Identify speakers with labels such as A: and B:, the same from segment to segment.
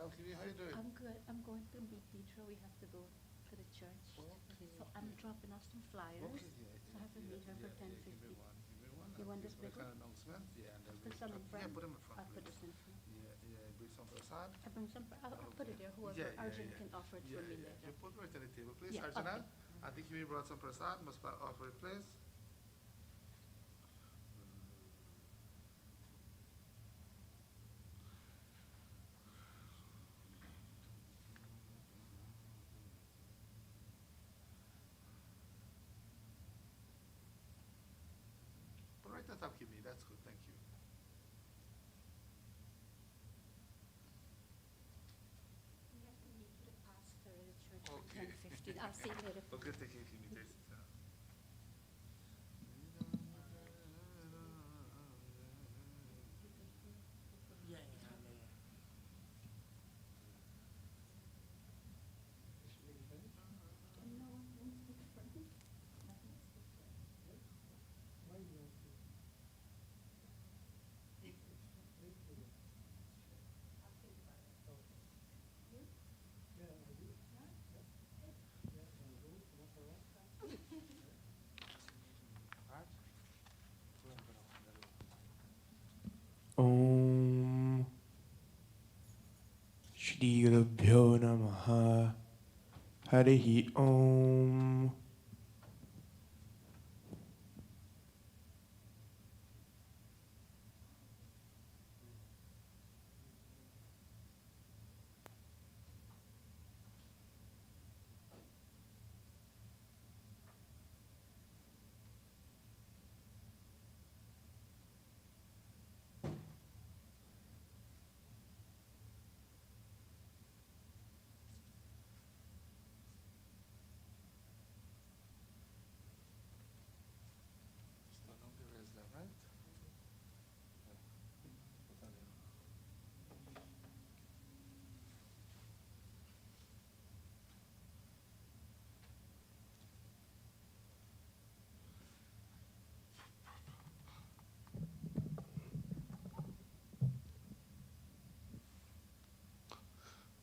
A: Well, Kiwi, how you doing?
B: I'm good. I'm going to meet Petra. We have to go to the church.
A: Okay.
B: So I'm dropping off some flyers.
A: Okay,
B: So I have to meet her for 10:50.
A: Give me one.
B: You want this big
A: Make
B: one?
A: an announcement. Yeah, and then
B: Put some in front.
A: yeah, put them in front,
B: I'll put
A: please.
B: this in front.
A: Bring some prasad.
B: I bring some. I'll put it there. Whoever Arjun can offer it for me later.
A: You put right on the table, please,
B: Yeah,
A: Arjuna.
B: okay.
A: I think Kiwi brought some prasad. Must offer it, please. Put right on top, Kiwi. That's good. Thank you.
B: We have to meet the pastor at the church
A: Okay.
B: at 10:50. I'll see you later.
A: Okay, thank you, Kiwi. Taste it.
C: Om Shri Gurubhyo Namaha Harihi Om.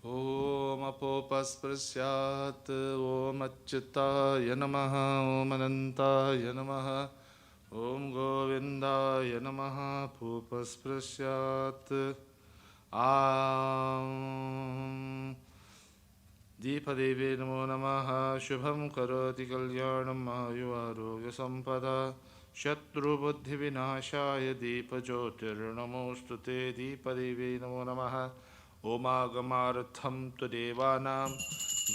C: Om Apopaspраsyat Om Achyutaya Namaha Om Anantaya Namaha Om Govindaya Namaha Apopaspраsyat Am Deepadevi Namo Namaha Shubham Karoti Kalyanam Ayu Arogya Sampada Shatru Buddhi Vinashaya Deepajyotir Namostute Deepadevi Namo Namaha Omagamartham tu Devanam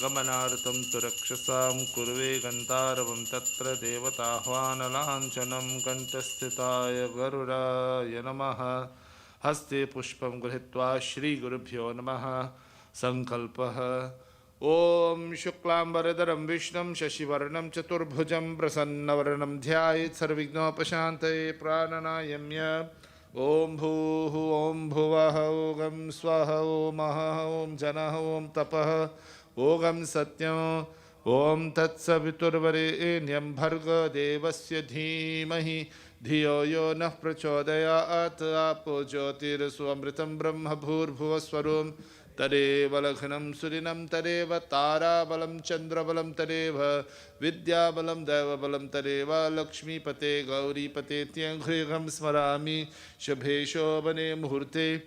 C: Gamanartham tu Rakshasam Kurve Gantaravam Tatra Devatahvanalanchanam Kantastitaya Garudaya Namaha Haste Pushpam Grihitva Shri Gurubhyo Namaha Sankalpaha Om Shuklambaradaram Vishnam Shashivarnam Chaturbhujam Prasannavarnam Dhyayit Sarvignopashante Prananayamya Om Bhuhu Om Bhuvaha Ogam Swaha Om Maha Om Janaha Om Tapaha Ogam Satyam Om Tatsaviturvarenyam Bharga Devasya Dhimahi Dhiyo Yo Nah Prachodayat Apo Jyotirsu Amritam Brahma Bhurbhuvaswarum Tadeva Lakhanam Surinam Tadeva Tara Balam Chandra Balam Tadeva Vidya Balam Deva Balam Tadeva Lakshmi Pate Gauri Pate Tyanghrigam Smarami Shabhe Shobhane Muhurte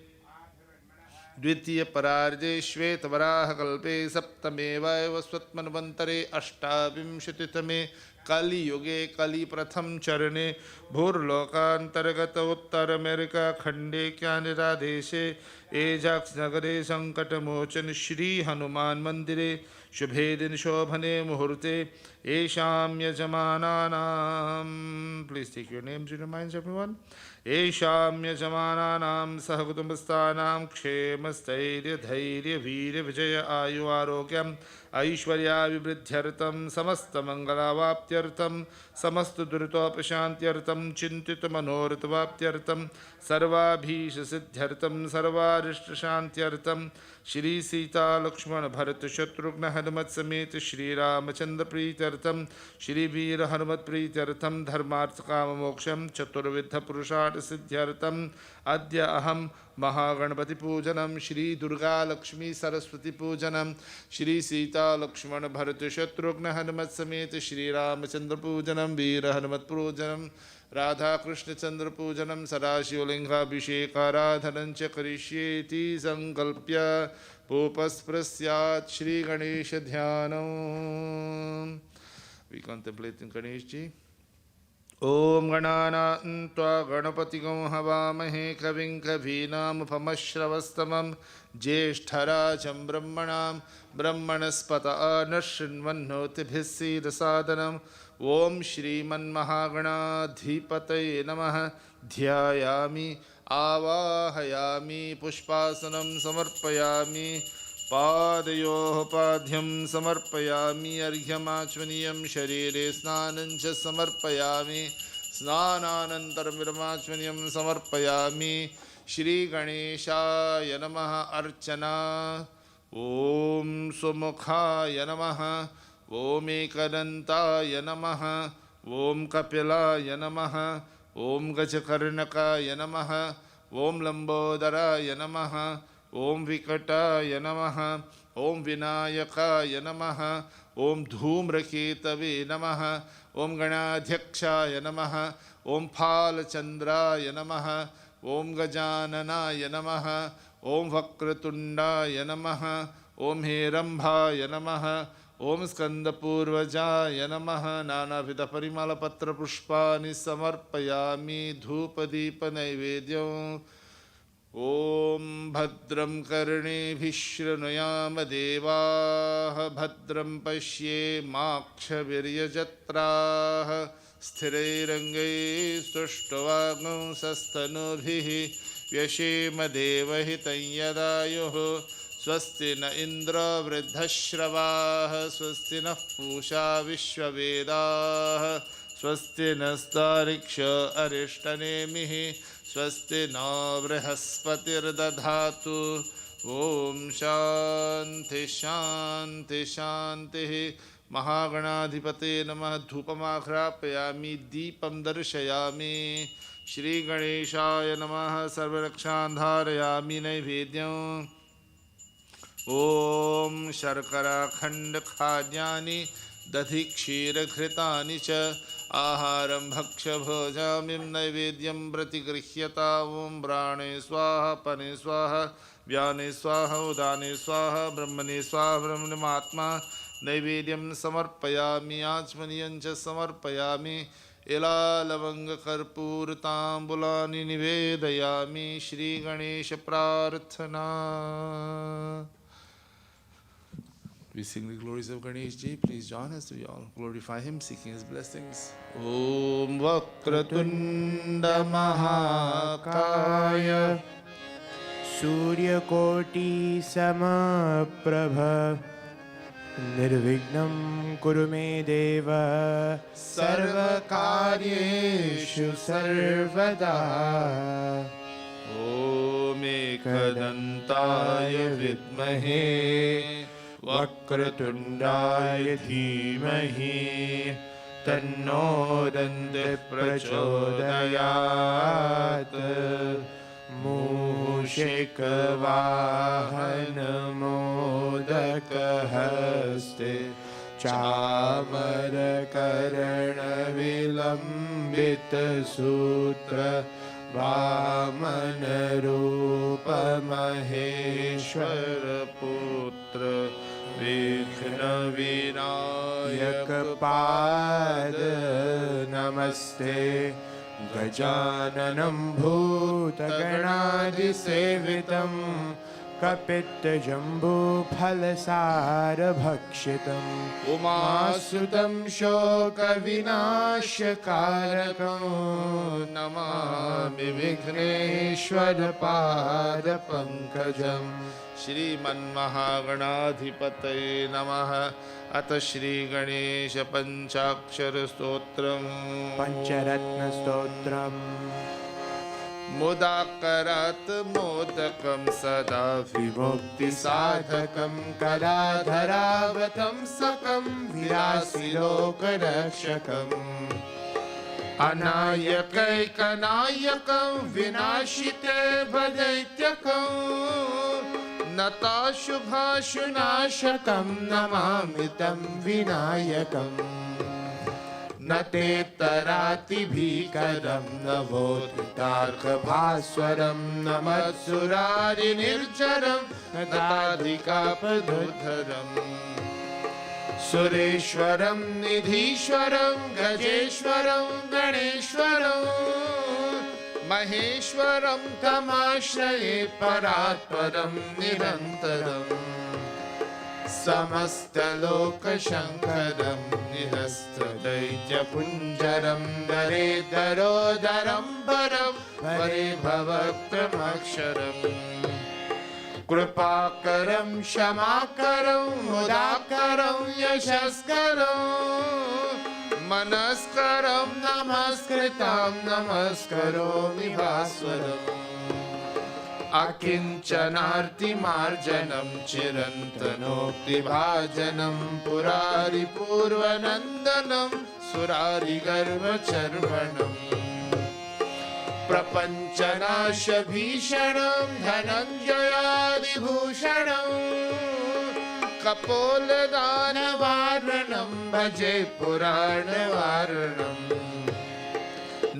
C: द्वितीय परार्जे श्वेतवराह कल्पे सप्तमेवाय स्वत्मन्वन्तरे अष्टाविंशतितमे कलियुगे कलिप्रथम चरणे भूर्लोकान्तर्गत उत्तर America खंडे Canada देशे एजाक्स नगरे संकटमोचन श्री हनुमान मंदिरे शुभे दिन शोभने मुहूर्ते येषां यजमानानां please take your names in your minds everyone येषां यजमानानां सहकुटुम्बस्थानां क्षेमस्थैर्य धैर्य वीर विजय आयु आरोग्यम ऐश्वर्याभिवृद्ध्यर्थं समस्तमङ्गलावाप्त्यर्थं समस्तदुरितोपशान्त्यर्थं चिन्तितमनोरथवाप्त्यर्थं सर्वाभीष्टसिद्ध्यर्थं सर्वारिष्टशान्त्यर्थं श्री सीता लक्ष्मण भरत शत्रुघ्न हनुमत समेत श्रीरामचंद्र प्रीत्यर्थं प्राप्त्यर्थम श्री वीर हनुमत प्रीत्यर्थम धर्मार्थ काम मोक्षम चतुर्विध पुरुषार्थ सिद्ध्यर्थम अद्य अहम महागणपति पूजनम श्री दुर्गा लक्ष्मी सरस्वती पूजनम श्री सीता लक्ष्मण भरत शत्रुघ्न हनुमत समेत श्री रामचंद्र पूजनम वीर हनुमत पूजनम राधा कृष्ण चंद्र पूजनम सदाशिवलिंगाभिषेकाराधनं च करिष्येति संकल्प्य पूपस्पृश्यात् श्री गणेश ध्यानम्. We contemplating Ganesh ji. ओम गणानां त्वा गणपतिगं हवामहे कविं कवीनामुपमश्रवस्तमं ज्येष्ठराजं ब्रह्मणां ब्रह्मणस्पत नशृण्वन्नोतिभिः सीदसादनम्. ओम श्रीमन्महागणाधिपतये नमः. ध्यायामि आवाहयामि पुष्पासनं समर्पयामि पादयोः पाद्यं समर्पयामि अर्घ्यमाचमनीयं शरीरे स्नानं च समर्पयामि स्नानानन्तरं विरमाचमनीयं समर्पयामि. श्रीगणेशाय नमः. अर्चना. ॐ सुमुखाय नमः. ॐ एकदन्ताय नमः. ॐ कपिलाय नमः. ॐ गजकर्णकाय नमः. ॐ लम्बोदराय नमः. ओम विकटाय नमः. ओम विनायकाय नमः. ओम धूम्रकेतवे नमः. ओम गणाध्यक्षाय नमः. ओम फालचंद्राय नमः. ओम गजाननाय नमः. ओम वक्रतुंडाय नमः. ओम हेरंभाय नमः. ओम स्कंदपूर्वजाय नमः. नानाविध परिमल पत्र पुष्पाणि समर्पयामि धूपदीप नैवेद्यं. ओम भद्रं कर्णेभिः शृणुयाम देवाः भद्रं पश्येमाक्षवीर्यजत्राः स्थिरैरङ्गैस्तुष्टुवागुंसस्तनूभिः व्यशेम देवहितं यदायुः. स्वस्ति न इन्द्रो वृद्धश्रवाः स्वस्ति नः पूषा विश्ववेदाः स्वस्ति नस्तारिक्ष्यो अरिष्टनेमिः स्वस्ति नो बृहस्पतिर्दधातु. ओम शांति शांति शांति. महागणाधिपते नमः. धूपमाघ्रापयामि दीपं दर्शयामि. श्रीगणेशाय नमः. सर्वरक्षान् धारयामि नैवेद्यम्. ओम शर्कराखण्डखाद्यानि दधि क्षीरघृतानि च आहारं भक्ष्यभोजामिं नैवेद्यं प्रतिगृह्यता. ओं प्राणे स्वाहा पने स्वाहा व्याने स्वाहा उदाने स्वाहा ब्रह्मणे स्वाहा. ब्रह्मणात्मा नैवेद्यं समर्पयामि आचमनीयं च समर्पयामि. इलालवङ्गकर्पूरताम्बूलानि निवेदयामि. श्रीगणेश प्रार्थना. We sing the glories of Ganesh ji. Please join us. We all glorify him, seeking his blessings. Om Vakratunda Mahakaya
D: Suryakoti Samaprabha Nirvignam Kuru Me Deva Sarvakaryeshu Sarvada.
C: Om Ekadantaya Vidmahe
D: Vakratundaya Dhimahi Tanno Dante Prachodayat. Mushikavahana Modakahaste Chamara Karana Vilambita Sutra Vamana Rupa Maheshwara
C: Putra Vighna
D: Vinayaka Pada Namaste Gajananam Bhutaganadisevitam Kapittajambu Phalasara Bhakshitam Umasutam Shoka Vinashakarakam Namami Vighneshwara Pada Pankajam.
C: श्रीमन्महागणाधिपतये नमः. अथ श्री गणेश पंचाक्षर स्तोत्रम्.
D: Pancharatna Stotram.
C: मुदाकरात् मोदकं सदा
D: विमुक्तिसाधकं कलाधरावतं सकं विलासिलोकरक्षकम् अनायकैकनायकं विनाशिते भदैत्यकं नताशुभाशुनाशकं नमामि तं विनायकम् न ते तरातिभीकरं नवोदितार्कभास्वरं न मत्सुरारिनिर्जरं न ताधिकापदुद्धरम् सुरेश्वरं निधीश्वरं गजेश्वरं गणेश्वरं महेश्वरं तमाश्रये परात्परं निरन्तरम् समस्तलोकशङ्करं निरस्तदैत्यपुञ्जरं दरेदरोदरं परं परे भवक्रमक्षरम् कृपाकरं क्षमाकरं मुदाकरं यशस्करं मनस्करं नमस्कृतं नमस्करोमि भास्वरम् अकिञ्चनार्तिमार्जनं चिरन्तनोक्तिभाजनं पुरारिपूर्वनन्दनं सुरारिगर्वचर्वणम् प्रपञ्चनाशभीषणं धनञ्जयादिभूषणं कपोलदानवारणं भजे पुराणवारणम्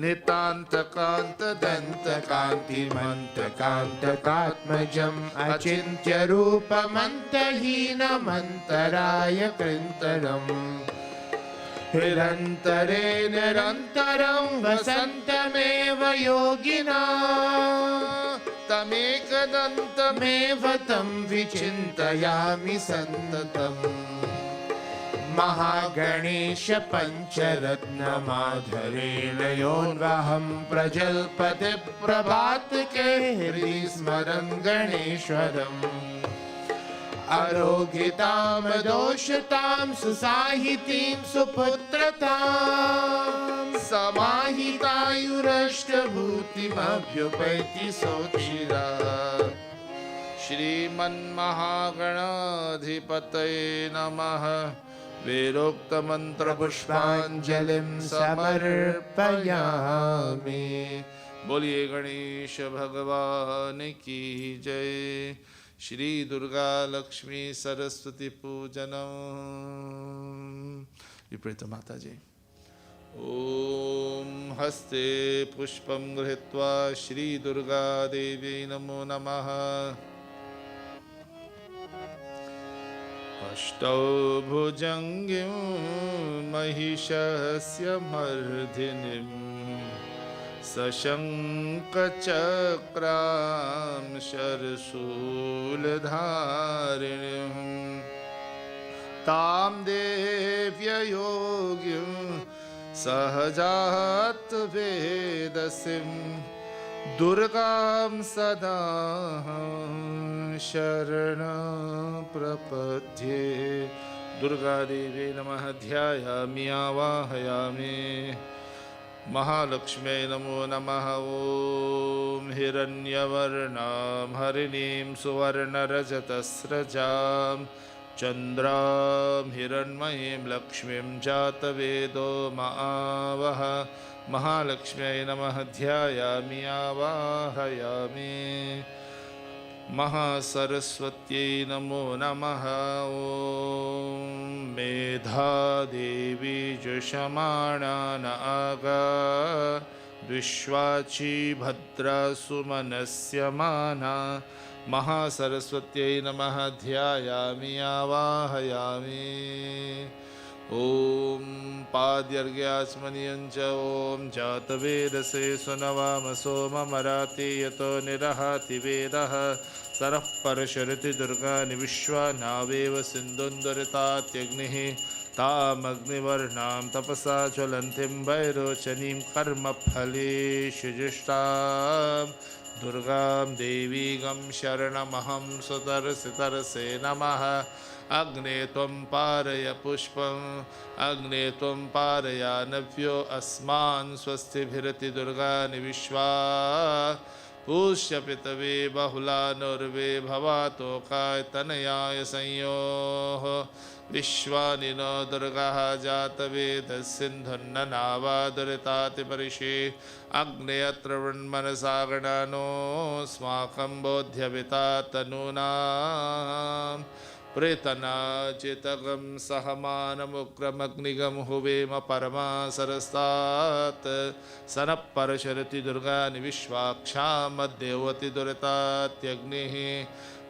D: नितान्तकान्तदन्तकान्तिमन्तकान्तकात्मजम् अचिन्त्यरूपमन्तहीनमन्तराय कृन्तरम् निरन्तरे निरन्तरं वसन्तमेव योगिना तमेकदन्तमेव तं विचिन्तयामि सन्ततम् महागणेश पञ्चरत्नमाधरेण योऽन्वहं प्रजल्पति प्रभातके हृदि स्मरन् गणेश्वरम् अरोगितां दोषतां सुसाहितीं सुपुत्रतां समाहितायुरष्टभूतिमभ्युपैति सोचिरा श्रीमन्महागणाधिपतये नमः वेदोक्तमन्त्रपुष्पाञ्जलिं समर्पयामि। बोलिए गणेश भगवान की जय। श्री दुर्गा लक्ष्मी सरस्वती पूजनम। विपरीत माता जी। ओम हस्ते पुष्पं गृहीत्वा श्री दुर्गा देवी नमो नमः। अष्टौ भुजङ्गीं महिषस्य मर्दिनीं सशङ्खचक्रां शरशूलधारिणीं तां देव्ययोगिं सहजातवेदसीं दुर्गां सदा शरणं प्रपद्ये। दुर्गा देवी नमः। ध्यायामि आवाहयामि। महालक्ष्म्यै नमो नमः। ॐ हिरण्यवर्णां हरिणीं सुवर्णरजतस्रजां चन्द्रां हिरण्मयीं लक्ष्मीं जातवेदो महावः। महालक्ष्म्यै नमः। ध्यायामि आवाहयामि। महासरस्वत्यै नमो नमः। ॐ मेधादेवी जुषमाणा नागा विश्वाची भद्रा सुमनस्य माना। महासरस्वत्यै नमः। ध्यायामि आवाहयामि। ॐ पाद्यर्घ्याचमनीयञ्च ॐ जातवेदसे सुनवामसो ममराति यतो निरहाति वेदः सरः परशरति दुर्गानि विश्वा नावेव सिन्धुन्दुरितात्यग्निः तामग्निवर्णां तपसा ज्वलन्तीं वैरोचनीं कर्मफलेषु जुष्टां दुर्गां देवीगं शरणमहं सुतरसे तरसे नमः। अग्ने त्वं पारय पुष्पम् अग्ने त्वं पारयानव्यो अस्मान् स्वस्तिभिरति दुर्गानि विश्वा पूष्यपितवे बहुलानुर्वे भवातोकाय तनयाय संयोः विश्वानि नो दुर्गः जातवेदस्सिन्धुन्ननावादुरितातिपरिषे अग्नेऽत्र वृण्मनसागणानोऽस्माकं बोध्यविता तनूनाम् प्रेतनाचितगं सहमानमुग्रमग्निगं हुवेम परमा सरस्तात् सनः परशरति दुर्गानि विश्वाक्षामद्देवति दुरितात्यग्निः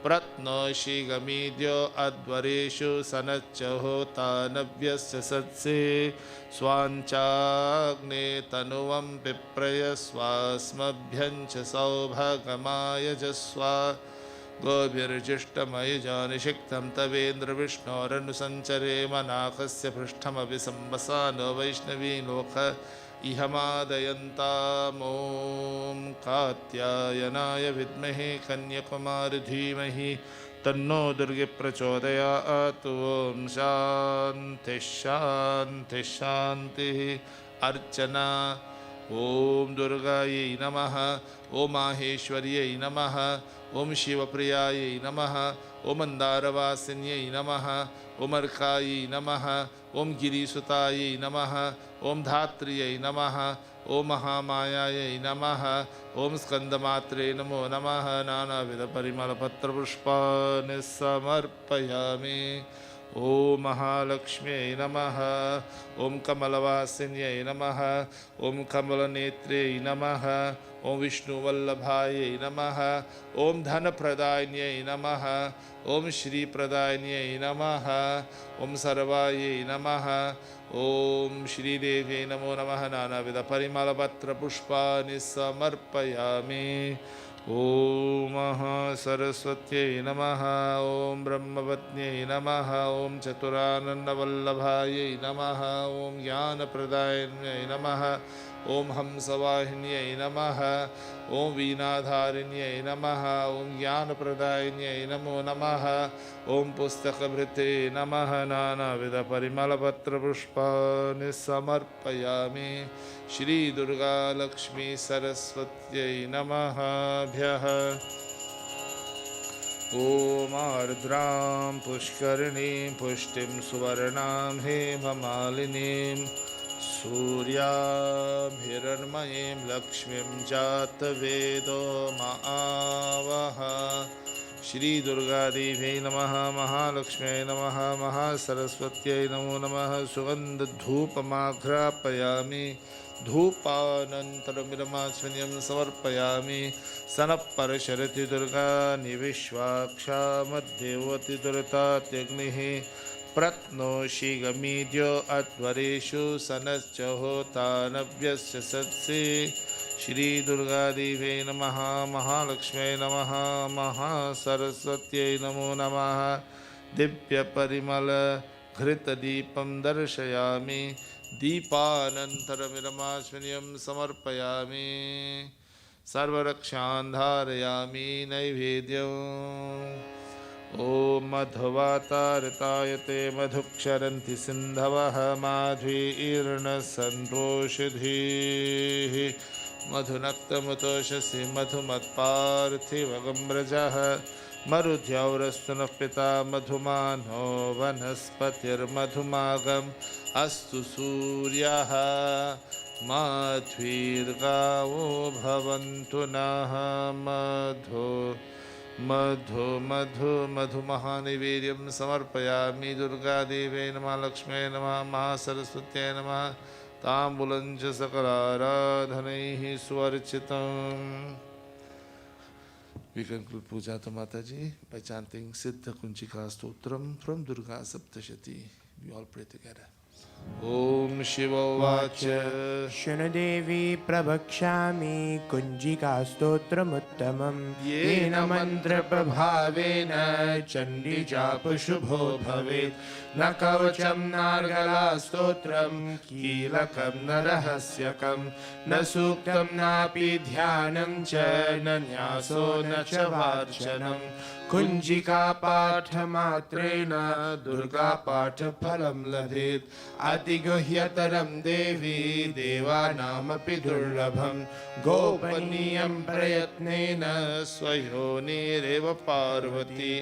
D: प्रत्नोषि गमीद्यो अध्वरेषु सनच्च होता नव्यस्य सत्से स्वाञ्चाग्ने तनुवं पिप्रयस्वास्मभ्यञ्च सौभागमायजस्वा गोभिर्जिष्टमयजानिषिक्तं तवेन्द्रविष्णोरनुसञ्चरे मनाकस्य पृष्ठमपि सम्वसानो वैष्णवी लोक इहमादयन्तामों कात्यायनाय विद्महे कन्याकुमारी धीमहि तन्नो दुर्गे प्रचोदयात् ॐ शान्तिः शान्तिः शान्तिः अर्चना ॐ दुर्गायै नमः ॐ माहेश्वर्यै नमः ॐ शिवप्रियायै नमः ॐ मन्दारवासिन्यै नमः ॐ अर्कायै नमः ॐ गिरिसुतायै नमः ॐ धात्र्यै नमः ॐ महामायायै नमः ॐ स्कन्दमात्रे नमो नमः नानाविधपरिमलपत्रपुष्पाणि समर्पयामि ॐ महालक्ष्म्यै नमः ॐ कमलवासिन्यै नमः ॐ कमलनेत्र्यै नमः ॐ विष्णुवल्लभायै नमः ॐ धनप्रदायिन्यै नमः ॐ श्रीप्रदायिन्यै नमः ॐ सर्वायै नमः ॐ श्रीदेव्यै नमो नमः नानाविधपरिमलपत्रपुष्पाणि समर्पयामि ॐ महासरस्वत्यै नमः ॐ ब्रह्मपत्न्यै नमः ॐ चतुरानन्दवल्लभायै नमः ॐ ज्ञानप्रदायिन्यै नमः ॐ हंसवाहिन्यै नमः ॐ वीणाधारिण्यै नमः ॐ ज्ञानप्रदायिन्यै नमो नमः ॐ पुस्तकभृते नमः नानाविधपरिमलपत्रपुष्पाणि समर्पयामि श्रीदुर्गालक्ष्मी सरस्वत्यै नमः ॐ आर्द्रां पुष्करिणीं पुष्टिं सुवर्णां हेममालिनीं सूर्याभिरण्मयीं लक्ष्मीं जातवेदो महावः श्रीदुर्गादेव्यै नमः महालक्ष्म्यै नमः महासरस्वत्यै नमो नमः सुगन्धधूपमाघ्रापयामि धूपानन्तरमिदमाचमनीयं समर्पयामि सनः परशरति दुर्गानि विश्वाक्षामद्देवति दुरितात्यग्निः प्रत्नोषि गमीद्यो अध्वरेषु सनश्च होता नव्यस्य सत्से श्रीदुर्गादेव्यै नमः महालक्ष्म्यै नमः महासरस्वत्यै नमो नमः दिव्यपरिमलघृतदीपं दर्शयामि दीपानन्तरमिदमाचमनीयं समर्पयामि सर्वरक्षान् धारयामि नैवेद्यम् ॐ मधुवातारतायते मधुक्षरन्ति सिन्धवः माध्वीर्णसन्तोषधीः मधुनक्तमुतोषसि मधुमत्पार्थिवगम्रजः मरुद्यौरस्तु नः पिता मधुमानो वनस्पतिर्मधुमागम् अस्तु सूर्यः माध्वीर्गावो भवन्तु नः मधुमहानिवेद्यं समर्पयामि दुर्गादेव्यै नमः लक्ष्म्यै नमः महासरस्वत्यै नमः ताम्बूलं च सकलाराधनैः सुवर्चितम्. We conclude Puja to Mataji by chanting Siddha Kunchika Stotram from Durga Saptashati. We all pray together. ॐ शिवोवाच
E: शृणुदेवी प्रवक्ष्यामि कुञ्जिकास्तोत्रमुत्तमं येन मन्त्रप्रभावेन चण्डीजापशुभो भवेत् न कवचं नार्गलास्तोत्रं कीलकं न रहस्यकं न सूक्तं नापि ध्यानं च न न्यासो न च वार्चनं कुञ्जिकापाठमात्रेण दुर्गापाठफलं लभेत् अतिगुह्यतरं देवी देवानामपि दुर्लभं गोपनीयं प्रयत्नेन
D: स्वयोनिरेव पार्वती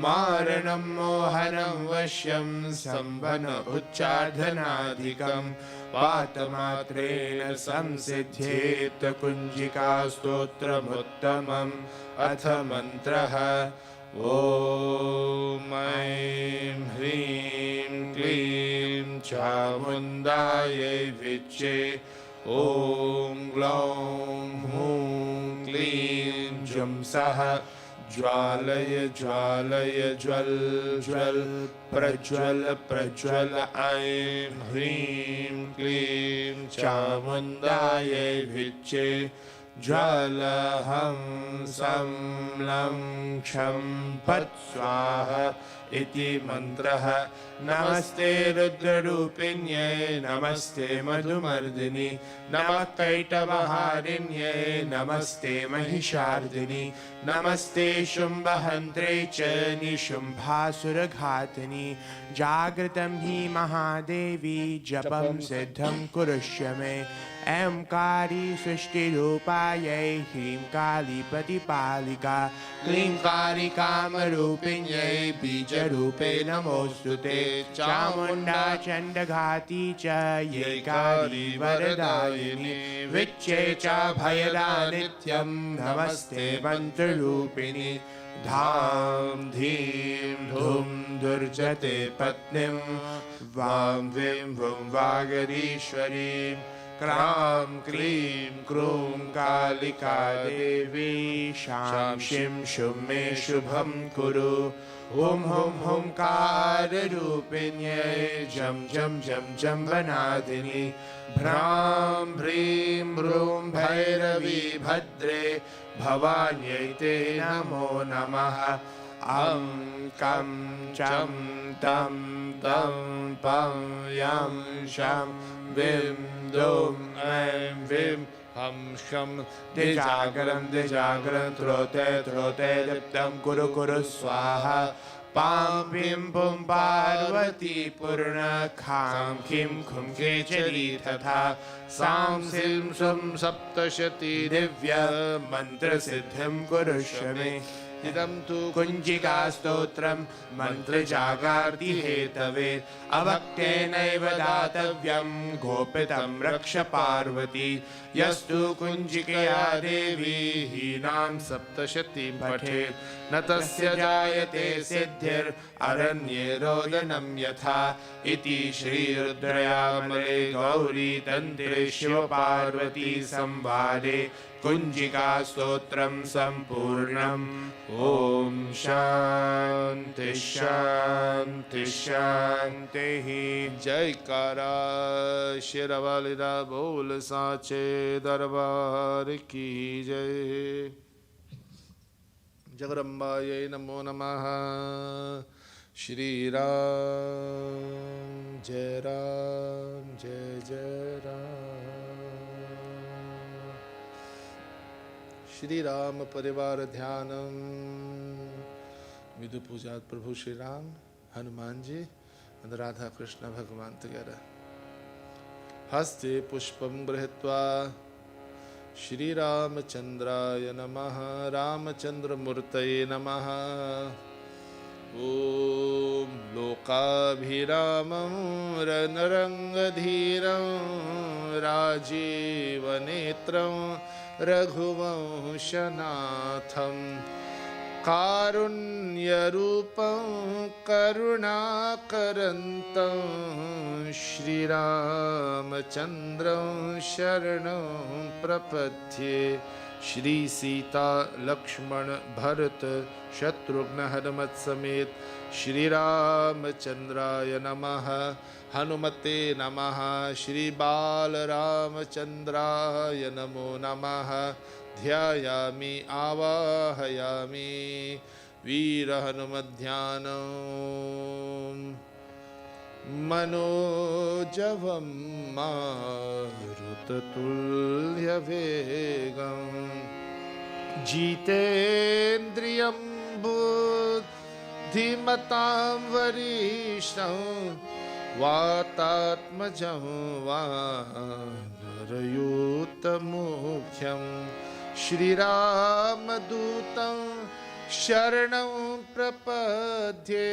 E: मारणं मोहनं वश्यं सम्बन उच्चार्धनाधिकं पातमात्रेण संसिद्ध्येत् कुञ्जिकास्तोत्रमुत्तमम् अथ मन्त्रः ॐ ऐं ह्रीं क्लीं चामुण्डायै विच्चे ॐ ग्लौं हूं क्लीं जुं सः ज्वालय ज्वालय ज्वल ज्वल प्रज्वल प्रज्वल ऐं ह्रीं क्लीं चामुण्डायै विच्चे ज्वालहं सं लं क्षं फट् स्वाहा इति मन्त्रः नमस्ते रुद्ररूपिण्यै नमस्ते मधुमर्दिनि नमः कैटभहारिण्यै नमस्ते महिषार्दिनि नमस्ते शुम्भहन्त्रे च निशुम्भासुरघातिनि जागृतं हि महादेवी जपं सिद्धं कुरुष्य मे ऐंकारी सृष्टिरूपायै ह्रीं कालीपतिपालिका क्लीं कारिकामरूपिण्यै बीजरूपे नमोऽस्तु ते चामुण्डा चण्डघाती च येकारी वरदायिनी विच्चे च भयदा नित्यं नमस्ते मन्त्ररूपिणि धाम धीं धूं दुर्जते पत्नीं वां वीं वुं वागरीश्वरीं क्रां क्लीं क्रूं कालिका देवी शां शिं शुं मे शुभं कुरु हुं हुं हुंकाररूपिण्यै जं जं जं जम्बनादिनि भ्रां भ्रीं भ्रूं भैरवी भद्रे भवान्यै ते नमो नमः अं कं चं तं तं पं यं शं विं दुं ऐं विं हम शम दिजागरं दिजागरं त्रोते त्रोते दीप्तं कुरु कुरु स्वाहा पां पीं पुं पार्वती पूर्ण खां खीं खुं केचरी तथा सां सीं सुं सप्तशती दिव्य मन्त्रसिद्धिं कुरुष्व मे इदं तु कुञ्जिकास्तोत्रं मन्त्रजागार्ति हेतवे अभक्तेनैव दातव्यं गोपितं रक्ष पार्वती यस्तु कुञ्जिकया देवी हीनां सप्तशतीं पठेत् न तस्य जायते सिद्धिररण्ये रोदनं यथा इति श्रीरुद्रयामले गौरीतन्त्रे शिवपार्वती संवादे कुञ्जिकास्तोत्रं सम्पूर्णम् ॐ शान्ति शान्ति शान्तिः
D: जयकारा शेरवालिदा बोल साचे दरबार की जय जगदम्बायै नमो नमः श्री राम जय जय राम श्री राम परिवार ध्यानम विदु पूजा प्रभु श्री राम हनुमान जी और राधा कृष्ण भगवान together हस्ते पुष्पं गृहीत्वा श्री रामचंद्राय नमः रामचंद्रमूर्तये नमः ओम लोकाभिरामं रणरंगधीरं राजीवनेत्रं रघुवंशनाथं कारुण्यरूपं करुणाकरन्तं श्रीरामचन्द्रं शरणं प्रपद्ये श्री सीता लक्ष्मण भरत शत्रुघ्न हनुमत समेत श्री रामचंद्राय नमः। हनुमते नमः। श्री बाल रामचंद्राय नमो नमः। ध्यायामि आवाहयामि वीर हनुमध्यानम् मनोजवं मारुततुल्यवेगं जितेन्द्रियं बुद्धिमतां वरिष्ठं वातात्मजं वानरयूतमुख्यं श्रीरामदूतं शरणं प्रपद्ये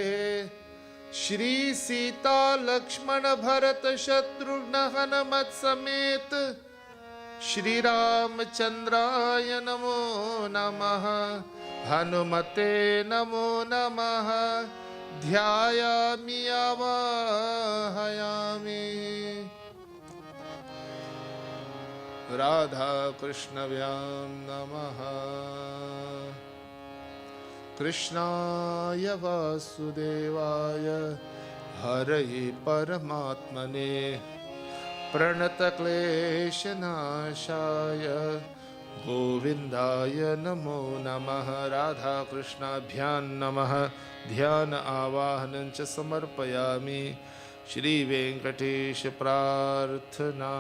D: श्री सीता लक्ष्मण भरत शत्रुघ्न हनुमत समेत श्री रामचंद्राय नमो नमः। हनुमते नमो नमः। ध्यायामि आवाहयामि राधा कृष्णव्यां नमः। कृष्णाय वासुदेवाय हरये परमात्मने प्रणतक्लेशनाशाय गोविन्दाय नमो नमः। राधा कृष्णाभ्यां नमः। ध्यान आवाहनं च समर्पयामि। श्री वेंकटेश प्रार्थना।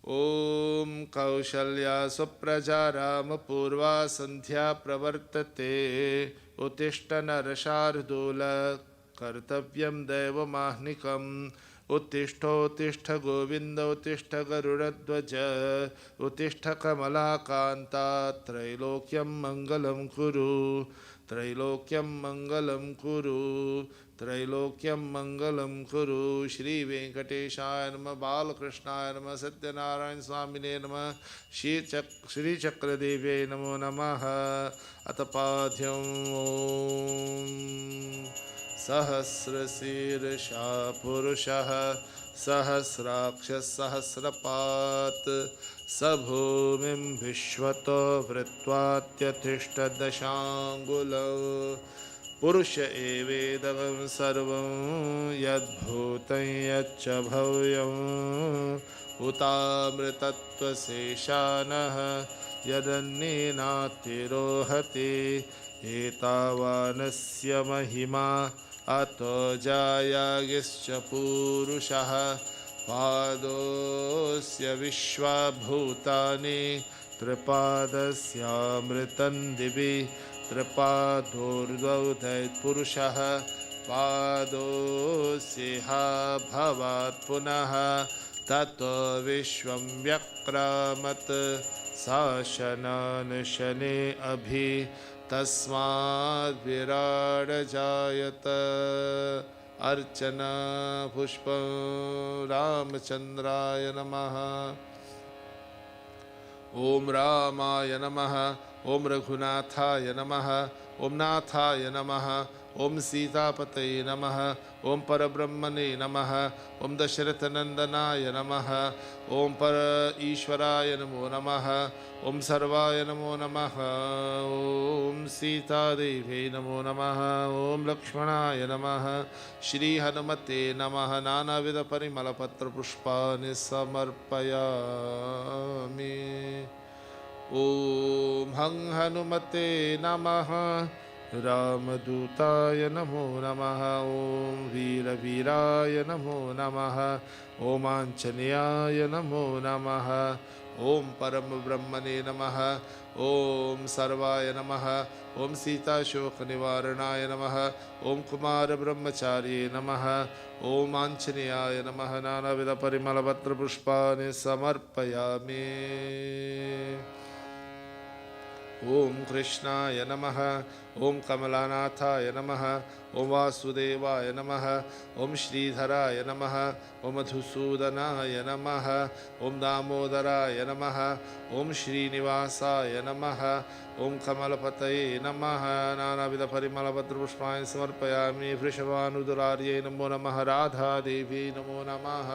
D: ओम कौशल्या सुप्रजा राम पूर्वा संध्या प्रवर्तते उत्तिष्ठ नरशार्दूल कर्तव्यं दैवमाह्निकम् उत्तिष्ठोत्तिष्ठ गोविन्द उत्तिष्ठ गरुडध्वज उत्तिष्ठ कमलाकान्ता त्रैलोक्यं मङ्गलं कुरु त्रैलोक्यं मङ्गलं कुरु त्रैलोक्यं मङ्गलं कुरु। श्री वेंकटेशाय नमः। बालकृष्णाय नमः। सत्यनारायण स्वामिने नमः। श्री चक्रदेव्यै नमो नमः। अथ पाद्यं ॐ सहस्रशीर्षा पुरुषः सहस्राक्षः सहस्रपात् स भूमिं विश्वतो वृत्वात्यतिष्ठदशाङ्गुलौ पुरुष एवेदं सर्वं यद्भूतं यच्च भव्यम् उतामृतत्वशेषानः यदन्येनातिरोहति एतावानस्य महिमा अतो जायागिश्च पूरुषः पादोऽस्य विश्वभूतानि त्रिपादस्यामृतं दिवि त्रिपादोर्ध्वौ दैत्पुरुषः पादोऽस्येहा भवात् पुनः ततो विश्वं व्यक्रामत् शासनान् शने अभि तस्माद् विराड जायत। अर्चना पुष्पं रामचंद्राय नमः। ओम रामाय नमः। ओम रघुनाथाय नमः। ओम नाथाय नमः। ओम सीतापतये नमः। ओम परब्रह्मणे नमः। ओम दशरथनंदनाय नमः। ओम पर ईश्वराय नमो नमः। ओम सर्वाय नमो नमः। ओम सीतादेव्यै नमो नमः। ओम लक्ष्मणाय नमः। श्री हनुमते नमः। नानाविध परिमलपत्र पुष्पाणि समर्पयामि। ओम हं हनुमते नमः। रामदूताय नमो नमः। ओम वीरवीराय नमो नमः। ओम आंजनेयाय नमो नमः। ओम परम ब्रह्मणे नमः। ओम सर्वाय नमः। ओम सीताशोक निवारणाय नमः। ओम कुमार ब्रह्मचार्ये नमः। ओम आंजनेयाय नमः। नानाविध परिमलपत्र पुष्पाणि समर्पयामि। ओम कृष्णाय नमः। ओम कमलानाथाय नमः। ओम वासुदेवाय नमः। ओम श्रीधराय नमः। ओम मधुसूदनाय नमः। ओम दामोदराय नमः। ओम श्रीनिवासाय नमः। ओम कमलपतये नमः। नानाविध परिमलपत्र पुष्पाणि समर्पयामि। वृषभानुदुलार्यै नमो नमः। राधा देवी नमो नमः।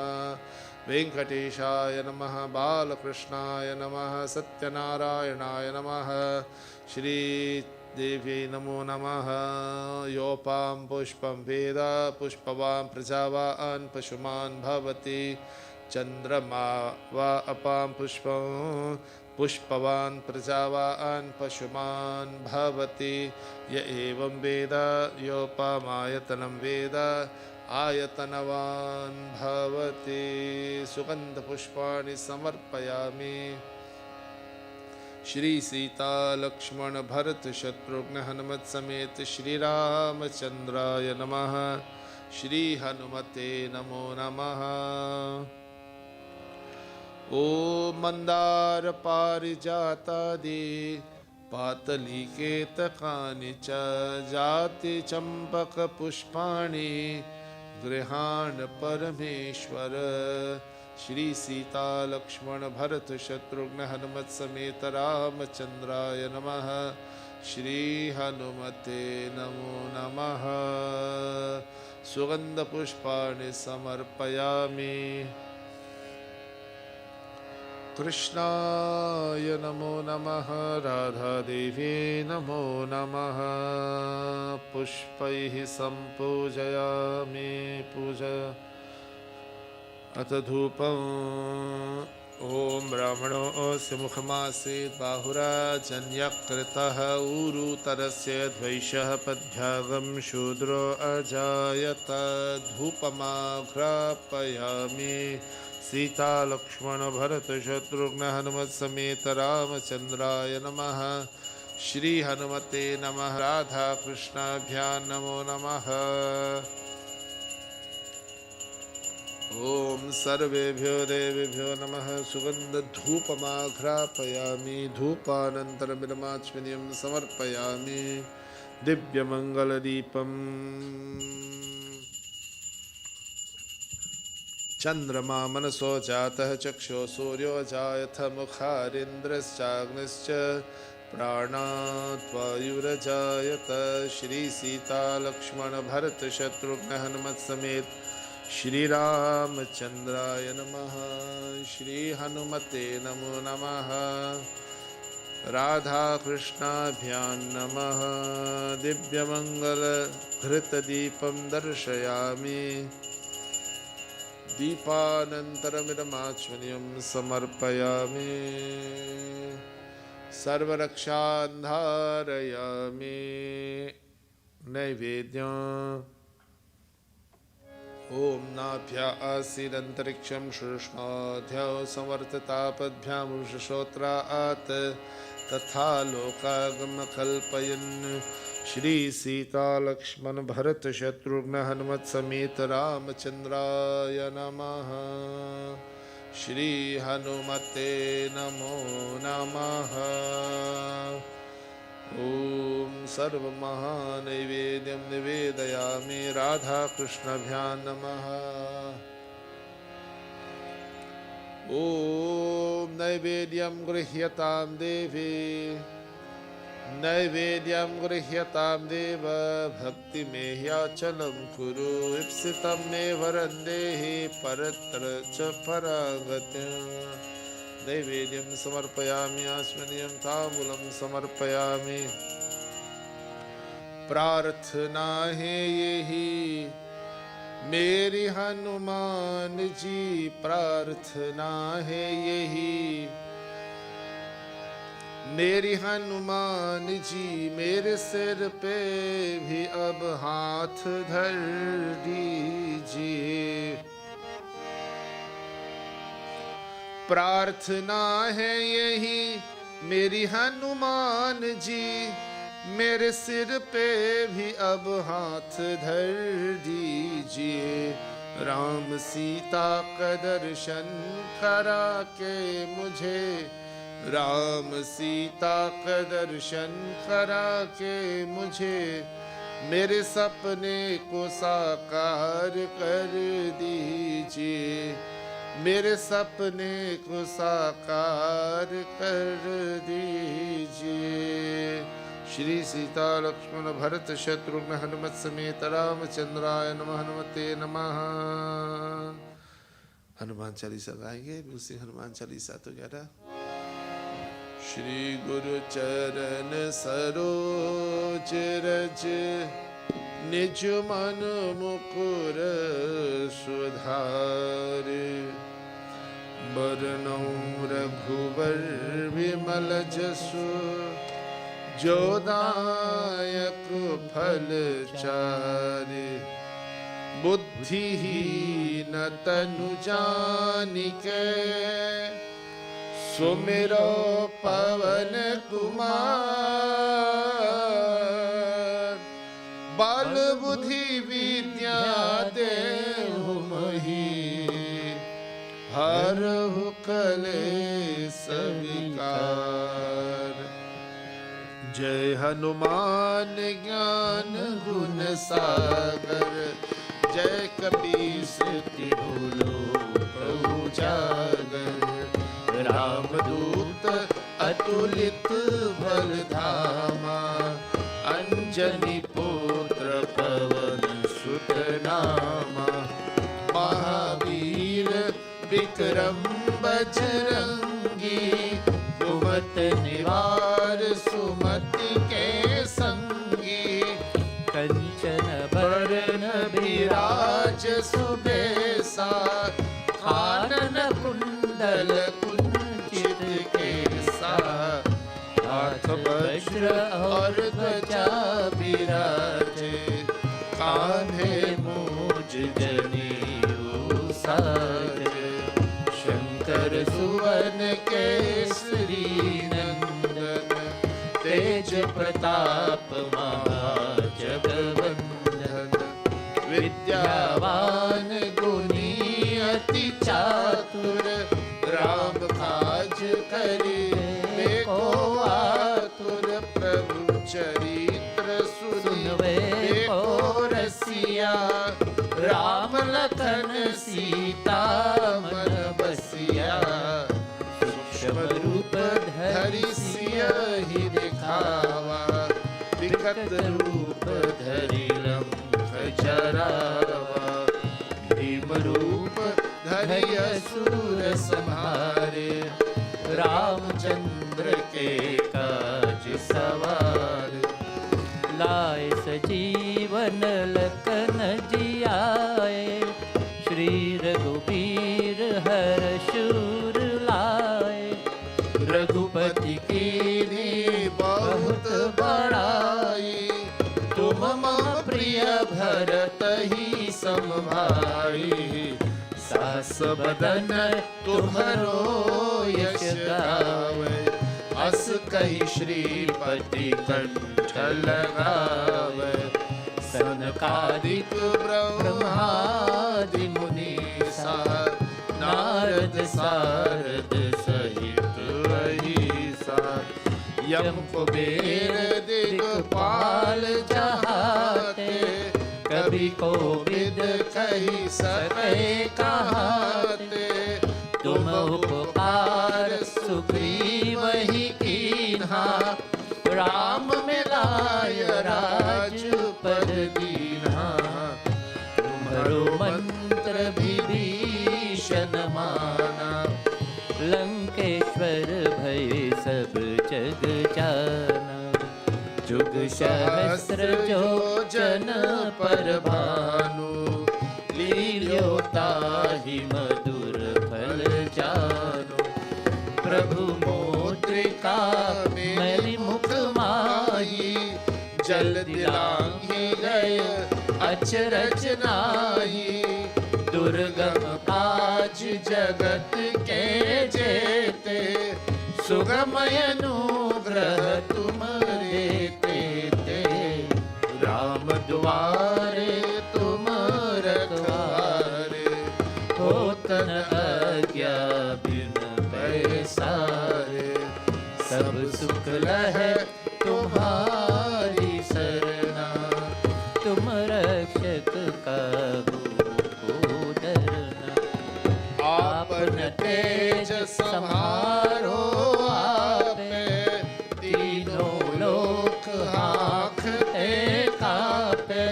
D: वेंकटेशाय नमः बालकृष्णाय नमः सत्यनारायणाय नमः श्रीदेव्यै नमो नमः योपां पुष्पं वेद पुष्पवान् प्रजावान् पशुमान् भवति चन्द्रमा वा अपां पुष्पं पुष्पवान् प्रजावान् पशुमान् भवति य एवं वेद योपामायतनं वेद आयतनवान् भवति सुगन्धपुष्पाणि समर्पयामि श्री सीता लक्ष्मण भरत शत्रुघ्न हनुमत समेत श्री रामचंद्राय नमः श्री हनुमते नमो नमः ॐ मंदार पारिजातादि पातलीकेतकानि च जाति चंपक पुष्पाणि गृहाण परमेश्वर श्री सीता लक्ष्मण भरत शत्रुघ्न हनुमत समेत रामचंद्राय नमः श्री हनुमते नमो नमः सुगंध पुष्पाणि समर्पयामि कृष्णाय नमो नमः राधा देवी नमो नमः पुष्पैः सम्पूजयामि पूजा अथ धूपम् ॐ ब्राह्मणोऽस्य मुखमासीत् बाहुराजन्यकृतः ऊरुतरस्य द्वैषः पद्भ्यागं शूद्रो अजायत धूपमाघ्रापयामि सीता लक्ष्मण भरत शत्रुघ्न हनुमत समेत रामचंद्राय नमः श्री हनुमते नमः राधा कृष्णाभ्यां नमो नमः ओम सर्वेभ्यो देवेभ्यो नमः सुगंध धूपमाघ्रापयामि धूपानन्तरमिदमाचमनीयं समर्पयामि दिव्यमङ्गलदीपम् चंद्रमा मनसो जातः चक्षो सूर्यो जायथ मुखारिन्द्रश्चाग्निश्च प्राणात् वायुरजायत श्री सीता लक्ष्मण भरत शत्रुघ्न हनुमत समेत श्री रामचंद्राय नमः श्री हनुमते नमो नमः राधा कृष्णाभ्यां नमः दिव्यमंगल घृतदीपं दर्शयामि दीपानन्तरमिदमाचमनीयं समर्पयामि सर्वरक्षान् धारयामि नैवेद्यम् ॐ नाभ्या आसीदन्तरिक्षं शुष्णाध्यां समवर्ततापद्भ्यामुषश्रोत्रात् तथा लोकागमकल्पयन् श्री सीता लक्ष्मण भरत शत्रुघ्न हनुमत समेत रामचंद्राय नमः श्री हनुमते नमो नमः ॐ सर्वमहानैवेद्यं निवेदयामि राधा कृष्णाभ्यां नमः ॐ नैवेद्यं गृह्यतां देवी नैवेद्यं गृह्यतां देव भक्तिमेह्याचलं कुरु ईप्सितं मे वरं देहि परत्र च परागतिम् नैवेद्यं समर्पयामि आचमनीयं ताम्बूलं समर्पयामि प्रार्थना है यही मेरी हनुमान जी प्रार्थना है यही मेरी हनुमान जी मेरे सिर पे भी अब हाथ धर दीजिए प्रार्थना है यही मेरी हनुमान जी मेरे सिर पे भी अब हाथ धर दीजिए राम सीता का दर्शन करा के मुझे राम सीता का दर्शन करा के मुझे मेरे सपने को साकार कर दीजिए मेरे सपने को साकार कर दीजिए श्री सीता लक्ष्मण भरत शत्रुघ्न हनुमत समेत रामचंद्राय नमः हनुमते नमः हनुमान चालीसा गाएंगे, उसी हनुमान चालीसा तो कह रहा। श्री गुरु चरण सरोज रज निज मन मुकुर सुधार, बरनौ रघुवर विमल जसु जो दायक फल चारि, बुद्धिहीन तनु जानिके सुमिरो पवन कुमार, बल बुद्धि विद्या देहु मही, हरहु कलेश विकार। जय हनुमान ज्ञान गुण सागर, जय कपीस तिहु लोक उजागर, रामदूत अतुलित बल धामा, अंजनी पुत्र पवन सुत नामा, महावीर विक्रम बजरंगी, कुमत निवार सुमति के संगी, कंचन बरन विराज सुबेसा, कानन कुंडल कुंचित केसा, हाथ वज्र और ध्वजा विराजे, कान्हे मूज जनेऊ साजे, शंकर सुवन केसरी नंदन, तेज प्रताप महाजगवंदन, विद्यावान गुणी अति चातुर, राम काज करिबे को आतुर, प्रभु चरित्र सुनबे को रसिया, राम लखन सीता मन बसिया, सूक्ष्म रूप धरि सियहि दिखावा, विकट रूप धरि लंक जरावा, भीम रूप धरि असुर संहारे, रामचंद्र के काज सवार, लाए सजीवन लखन जियाए, श्री रघुबीर हर्षूर लाए, रघुपति कीन्ही बहुत बड़ाई, तुम मम प्रिय भरत ही समभाई, सास बदन तुम्हरो यश गावे, अस कहि श्रीपति कंठ लगावे, सनकादिक ब्रह्मादि मुनीसा, नारद सारद सहित अहिसा, यम कुबेर दिगपाल जहाते, कभी कोविद कही सके कहाते, तुम उपकार सुग्रीव ही कीन्हा, राम मिलाय राजपद दीन्हा, तुम्हारो मंत्र विभीषण माना, लंकेश्वर भय सब जग जाना, जुग सहस्र जो जन पर भानु, लील्योताहि मधुर फल जानु, प्रभु मोद्रिका मेरी मुख माही, जल दिलांघि गए अचरज नाहि, दुर्गम काज जगत के जेते, सुगम अनुग्रह तुम देते ते, राम द्वारे तुम रखवारे, होत न आज्ञा बिन पैसारे, सब सुख लहै तुम्हारी सरना, तुम रक्षक काहू को डरना, आपन तेज समारो आपे, तीनों लोक हाँकते कापे,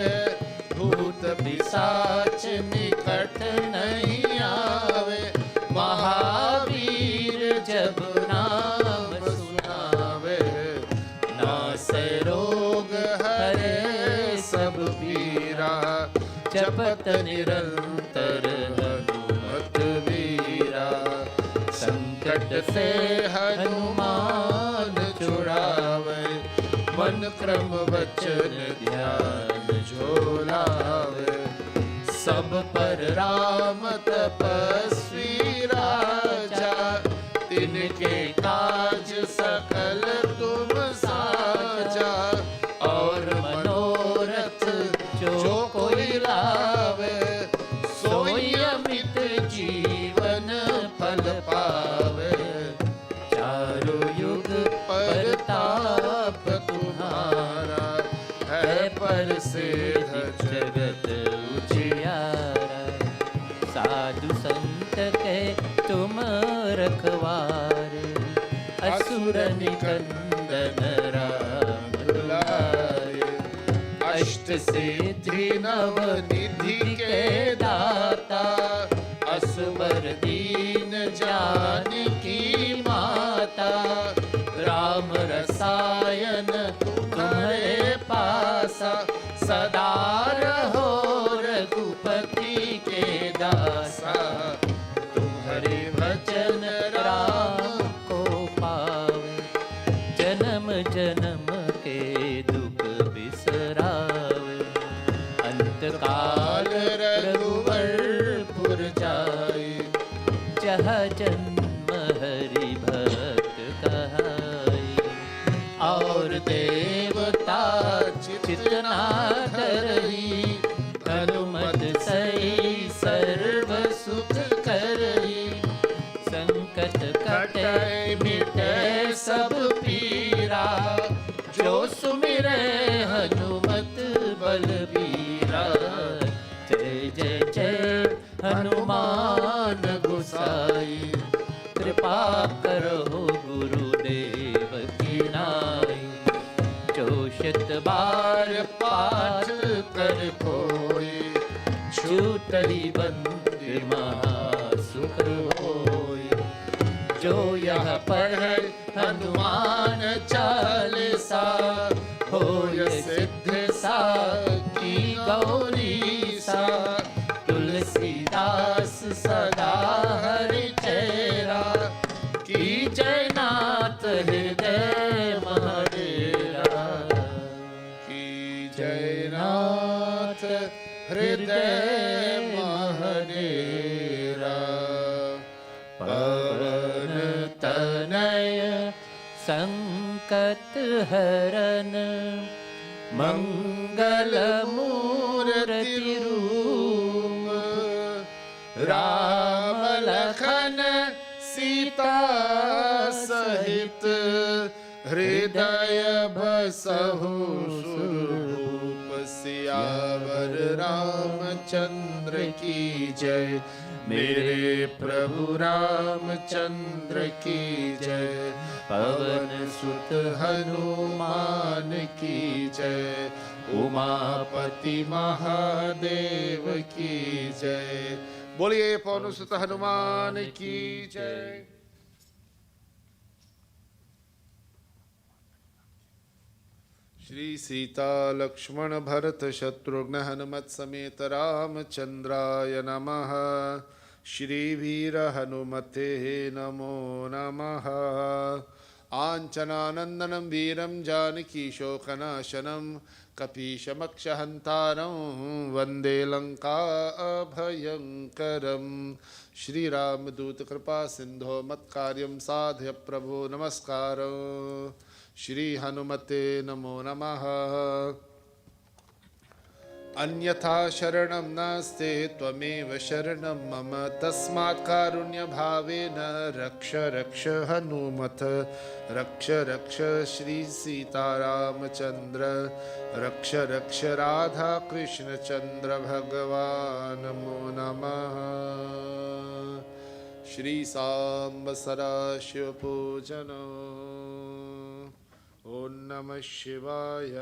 D: भूत पिशाच निकट नहीं आवे,
F: जब नाम सुनावे, नासै रोग हरे सब पीरा, जपत निरंतर हनुमत वीरा। संकट से हनुमान छुड़ावे, मन क्रम वचन ध्यान जो लावे। सब पर राम तपस्वी राजा, तिनके काज सकल तुम साजा। और मनोरथ जो कोई लावे, सोई अमित जीवन फल पावे। चारों युग परताप तुम्हारा, है परसिद्ध जगत उजियारा। साधु संत के तुम रखवारे, असुर निकंदन राम दुलारे। अष्ट सिद्धि नव निधि के दाता, असबर दीन जानकी माता। राम रसायन तुम्हारे पासा, सदा रहो रघुपति के दासा। तुम्हारे भजन राम को पावे, जन्म जन्म के दुख बिसरावे। अंत काल रघुवरपुर जाए, जहाँ जन्म हरि भक्त कहाई। और देवता चितना धरई, हनुमत सही सर्व सुख करई। संकट कटे मिटे सब पीरा, जो सुमिरे हनुमत बलबीरा। जय जय जय हनुमान गोसाई, कृपा करो गुरुदेव की नाई। जो शत बार पाठ कर कोई, छूटहि बंद महासुख होई। जो यह पढ़े हनुमान चालीसा, होय सिद्ध साखी गौरीसा। तुलसीदास सदा हरि चेरा, की जय नाथ हृदय महडेरा। की जय नाथ हृदय महडेरा। पवन तनय संकट हरन, मंगल मूर्ति रूप। राम लखन सीता सहित, हृदय बसहु सुरभूप। सियावर रामचंद्र की जय, मेरे प्रभु रामचंद्र की जय। पवन सुत हनुमान की जय, उमापति महादेव की जय।
C: बोलिए पवन सुत हनुमान की जय। श्री सीता लक्ष्मण भरत शत्रुघ्न हनुमत समेत रामचंद्राय नमः। श्री वीर हनुमते नमो नमः। आंचनानंदनं वीरं जानकी शोकनाशनं, कपीशमक्षहंतारं वंदे लंका अभयंकरं। श्री रामदूत कृपा सिंधो मत्कार्यं साधय प्रभो नमस्कारं। श्री हनुमते नमो नमः। अन्यथा शरणं नास्ते त्वमेव शरणं मम, तस्मात् कारुण्यभावेन रक्ष रक्ष हनुमत। रक्ष रक्ष श्री सीतारामचंद्र, रक्ष रक्ष राधा कृष्ण चंद्र भगवान नमो नमः। श्री सांब सदाशिव पूजनो। ओम नमः शिवाय।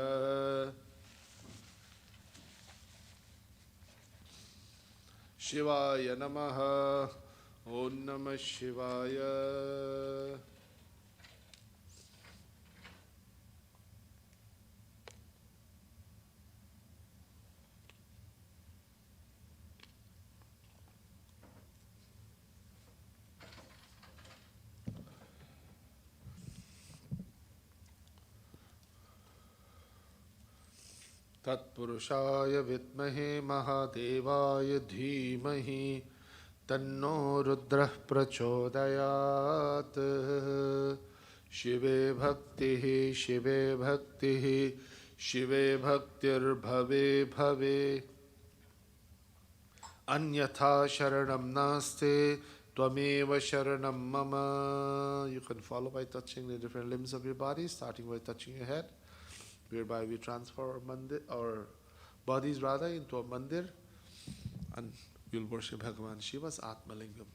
C: शिवाय नमः। ओम नमः शिवाय।
D: तत्पुरुषाय विद्महे महादेवाय धीमहि तन्नो रुद्रः प्रचोदयात्। शिवे भक्तिः शिवे भक्तिः शिवे भक्तिर्भवे भवे अन्यथा शरणं नास्ते त्वमेव शरणं मम. You can follow by touching the different limbs of your body, starting by touching your head, whereby we transfer our bodies rather into a mandir, and we'll worship Bhagavan Shiva's Atmalingam.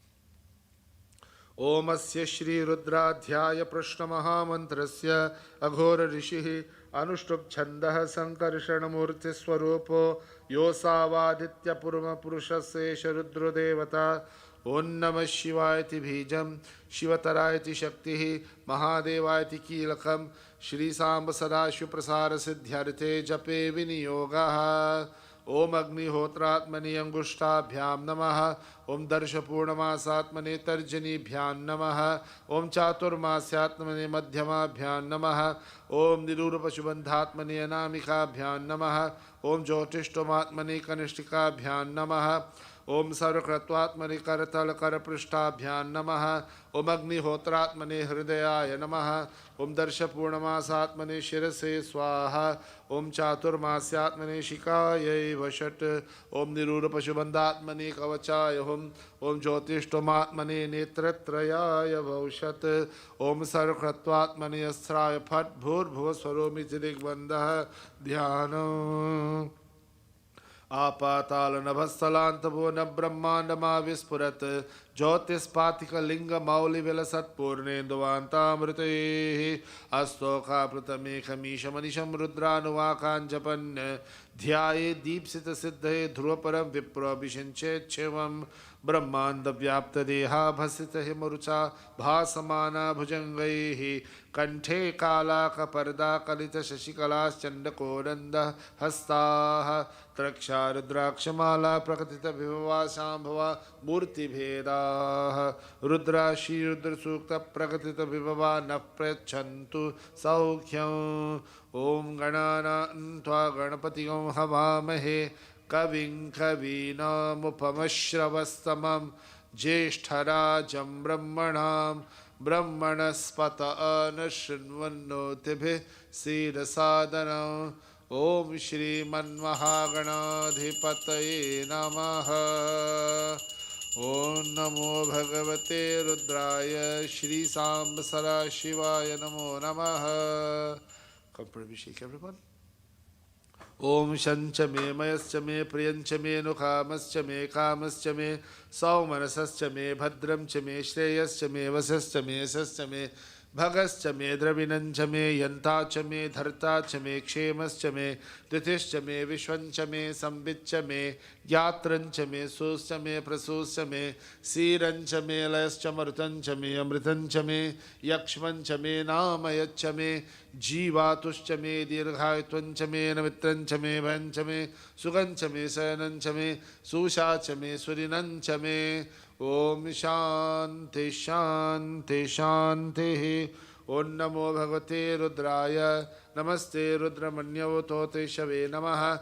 D: Om Asya Shri Rudradhyaya Prashna Mahamantrasya Aghora Rishihi Anushtup Chandah Sankarshanamurti Swarupo Yosavaditya Purma Purushasesha Rudra Devata. Om Namah Shivayati Bhijam Shivatarayati Shaktihi Mahadevayati Kilakam Shri Samba Sadashiv Prasara Siddhyarthe Jape Viniyogaha. Om Agnihotraatmani Angushtabhyam Namaha. Om Darsha Purnamasaatmane Tarjanibhyam Namaha. Om Chaturmasyatmane Madhyamabhyam Namaha. Om Nirurupashubandhatmane Anamikabhyam Namaha. Om Jyotishtomatmane Kanishtikabhyam Namaha. Om Sarvakratvatmane Karatal Karaprishthabhyam Namaha. Om Agnihotraatmane Hridayaya Namaha. Om Darsha Purnamasaatmane Shirase Swaha. Om Chaturmasyatmane Shikayai Vashat. Om Nirurupashubandhatmane Kavachaya Hum. Om Jyotishtomatmane Netratrayaya Vaushat. Om Sarvakratvatmane Asraya Phat Bhur Bhuvaswaromi Jidigbandaha Dhyana. आपाताल नभस्थलांतभो न ब्रह्मांडमा विस्फुरत ज्योतिस्पातिक लिंग मौलि विलसत्पूर्णेन्दुवान्तामृते अस्तोकापृतमेकमीशमनिशं रुद्रानुवाकाञ्जपन् ध्याये दीप्सित सिद्धये ध्रुवपरं विप्रोऽभिषिञ्चेच्छिवं ब्रह्मांड व्याप्त देहा भसित हिमरुचा भासमाना भुजंगैः कंठे कालाकपर्दा कलित शशिकलाश्चंडकोरंद हस्ताः त्रक्षा रुद्राक्षमाला प्रकटित विभवा शांभवा मूर्तिभेदाः रुद्राशी रुद्रसूक्त प्रकटित विभवा न प्रयच्छन्तु सौख्यं. ओम गणानां त्वा गणपतिं हवामहे कविं कवीनामुपमश्रवस्तमं ज्येष्ठराजं ब्रह्मणां ब्रह्मणस्पत नशृण्वन्नोतिभिः सीदसादनम्. ओम श्रीमन्महागणाधिपतये नमः. ओम नमो भगवते रुद्राय श्री सांब सदाशिवाय नमो नमः. Abhishek everyone. Om Shancha me Mayascha me Priyancha me Nukhamascha me Kamascha me Saumanasascha me Bhadramcha me Shreyascha me Vasascha me Sascha me Bhagascha me Dravinancha me Yantacha me Dhartacha me Kshemascha me Dithishcha me Vishwancha me Sambitcha me Gyatrancha me Suscha me Prasuscha me Sirancha me Layascha Marutancha me Amritancha me Yakshmancha me Namayaccha me जीवातुश्च मे दीर्घायुत्वञ्च मे नमित्रञ्च मे भयञ्च मे सुगञ्च मे शयनञ्च मे सुषाच मे सुरिनञ्च मे. ओम शांति शांति शांतिः. ओम नमो भगवते रुद्राय नमस्ते रुद्रमन्यवतोते शवे नमः.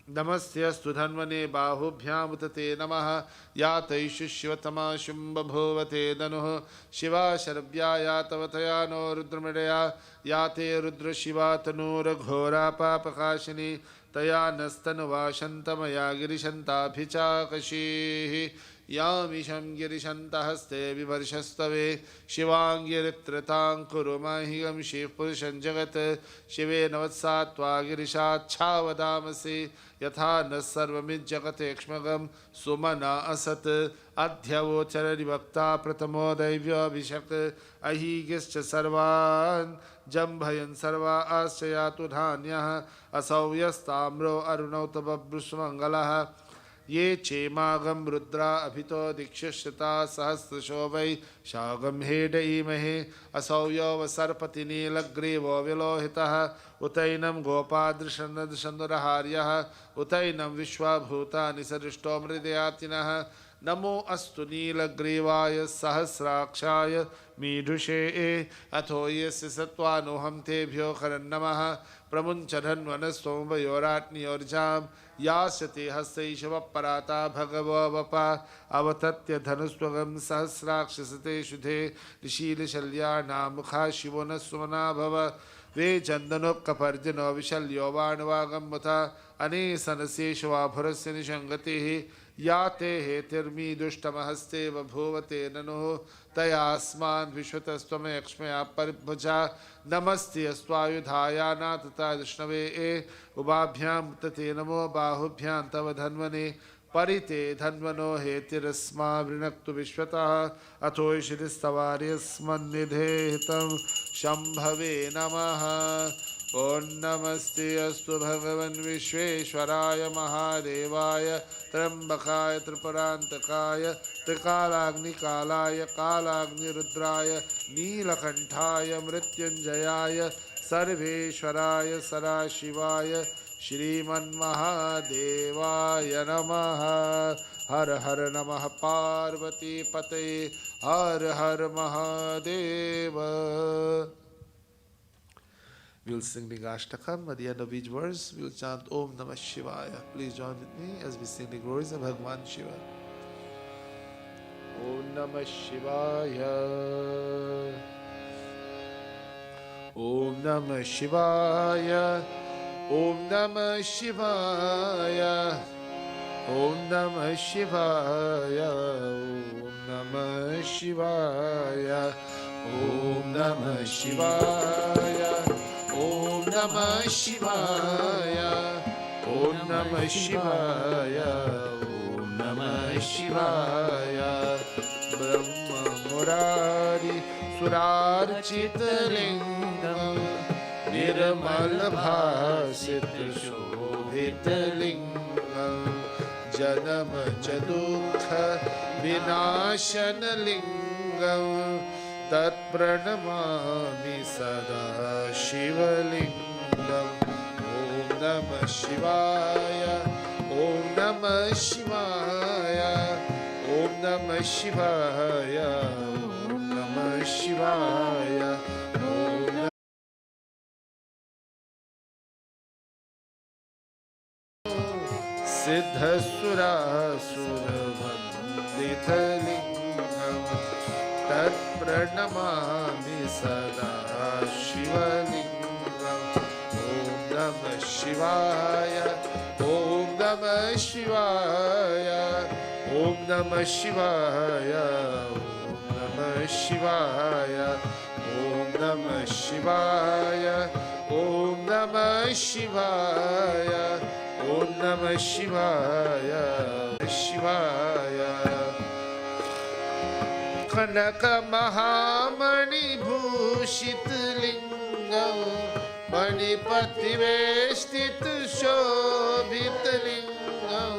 D: नमस्तेऽस्तु धन्वने बाहुभ्यामुत ते नमः. या तैषु शिवतमा शुम्भभूवते धनुः शिवा शरव्या या तवतया नो रुद्रमृडया या ते रुद्रशिवा तनूरघोरा पापकाशिनी तया नस्तनुवाशन्तमया गिरिशन्ताभिचाकशीः. यामिशं गिरिशन्तहस्ते विवर्षस्तवे शिवाङ्गिरित्रतां कुरु माह्यं शिवपुरुषं जगत्. शिवेन वत्सा त्वा गिरिशाच्छावदामसि यथा न सर्वमिज्जगतेक्ष्मगं सुमना असत्. अध्यवोचररिवक्ता प्रथमो दैव्याभिषक् अहीगिश्च सर्वान् जम्भयन् सर्वा आश्रयातु धान्यः. असौ यस्ताम्रो अरुणौ तवभृष्मङ्गलः. ये चेमागम रुद्रा अभितो दीक्षिता सहस्रशो वै शागम हेडईमहे. असौ यौ सर्पति नीलग्रीवो विलोहितः. उतैनं गोपादृशनदशनुरहार्यः. उतैनं विश्वाभूतानि सदृष्टो मृदयातिनः. नमो अस्तु नीलग्रीवाय सहस्राक्षाय मीढुषे अथो यस्य सत्त्वानोऽहं तेभ्यो खरन्नमः प्रमुञ्चधन्वनस्तोमयोराज्ञयोर्जां यास्यते हस्तैशवपराता भगवपा अवतत्य धनुस्त्वगं सहस्राक्षसते शुधे ऋषीलशल्यानामुखा शिवो न सुमना भव वे चन्दनोक्कपर्जनो विशल्यो वाणवागम्मुथा अनेसनशेषवाभुरस्य निषङ्गतिः या ते हेतिर्मी दुष्टमहस्ते बभूवते ननुः तयास्मान् विश्वतस्त्वमयक्ष्मया परिभुजा नमस्ते अस्त्वायुधाया नाथता विष्णवे उभाभ्यां तते नमो बाहुभ्यां तव धन्वने परिते धन्वनो हेतिरस्मा वृणक्तु विश्वतः अथो श्रीस्तवार्यस्मन्निधेहितं शम्भवे नमः। ॐ नमस्ते अस्तु भगवन् विश्वेश्वराय महादेवाय त्र्यम्बकाय त्रिपुरान्तकाय त्रिकालाग्निकालाय कालाग्निरुद्राय नीलकण्ठाय मृत्युञ्जयाय सर्वेश्वराय सदाशिवाय श्रीमन्महादेवाय नमः। हर हर नमः पार्वती पते हर हर Mahadev. We'll sing the Ashtakam. At the end of each verse, we'll chant Om Namah Shivaya. Please join with me as we sing the glories of Bhagwan Shiva. Om Namah Shivaya. Om Namah Shivaya. Om Namah Shivaya. Om Namah Shivaya. Om Namah Shivaya. Om Namah Shivaya. Om Namah Shivaya. Om Namah Shivaya. Om Namah Shivaya. Brahma Murari Surarchit Lingam Nirmal Bhasit Shobhit Lingam Janam Chadukha Vinashan Lingam Tat Pranamami Sada Shivalingam. Om Namah Shivaya. Om Namah Shivaya. Om Namah Shivaya. Om Namah Shivaya. Om Siddhasura Suravandithalingam Tat Pranamami Sada Shivalingam. Om Namah Shivaya. Om Namah Shivaya. Om Namah Shivaya. Om Namah Shivaya. Om Namah Shivaya. Om Namah Shivaya. Om Namah Shivaya. Shivaya. Kanaka Mahamani Bhushit Lingam Manipati Veshtit Shobhit Lingam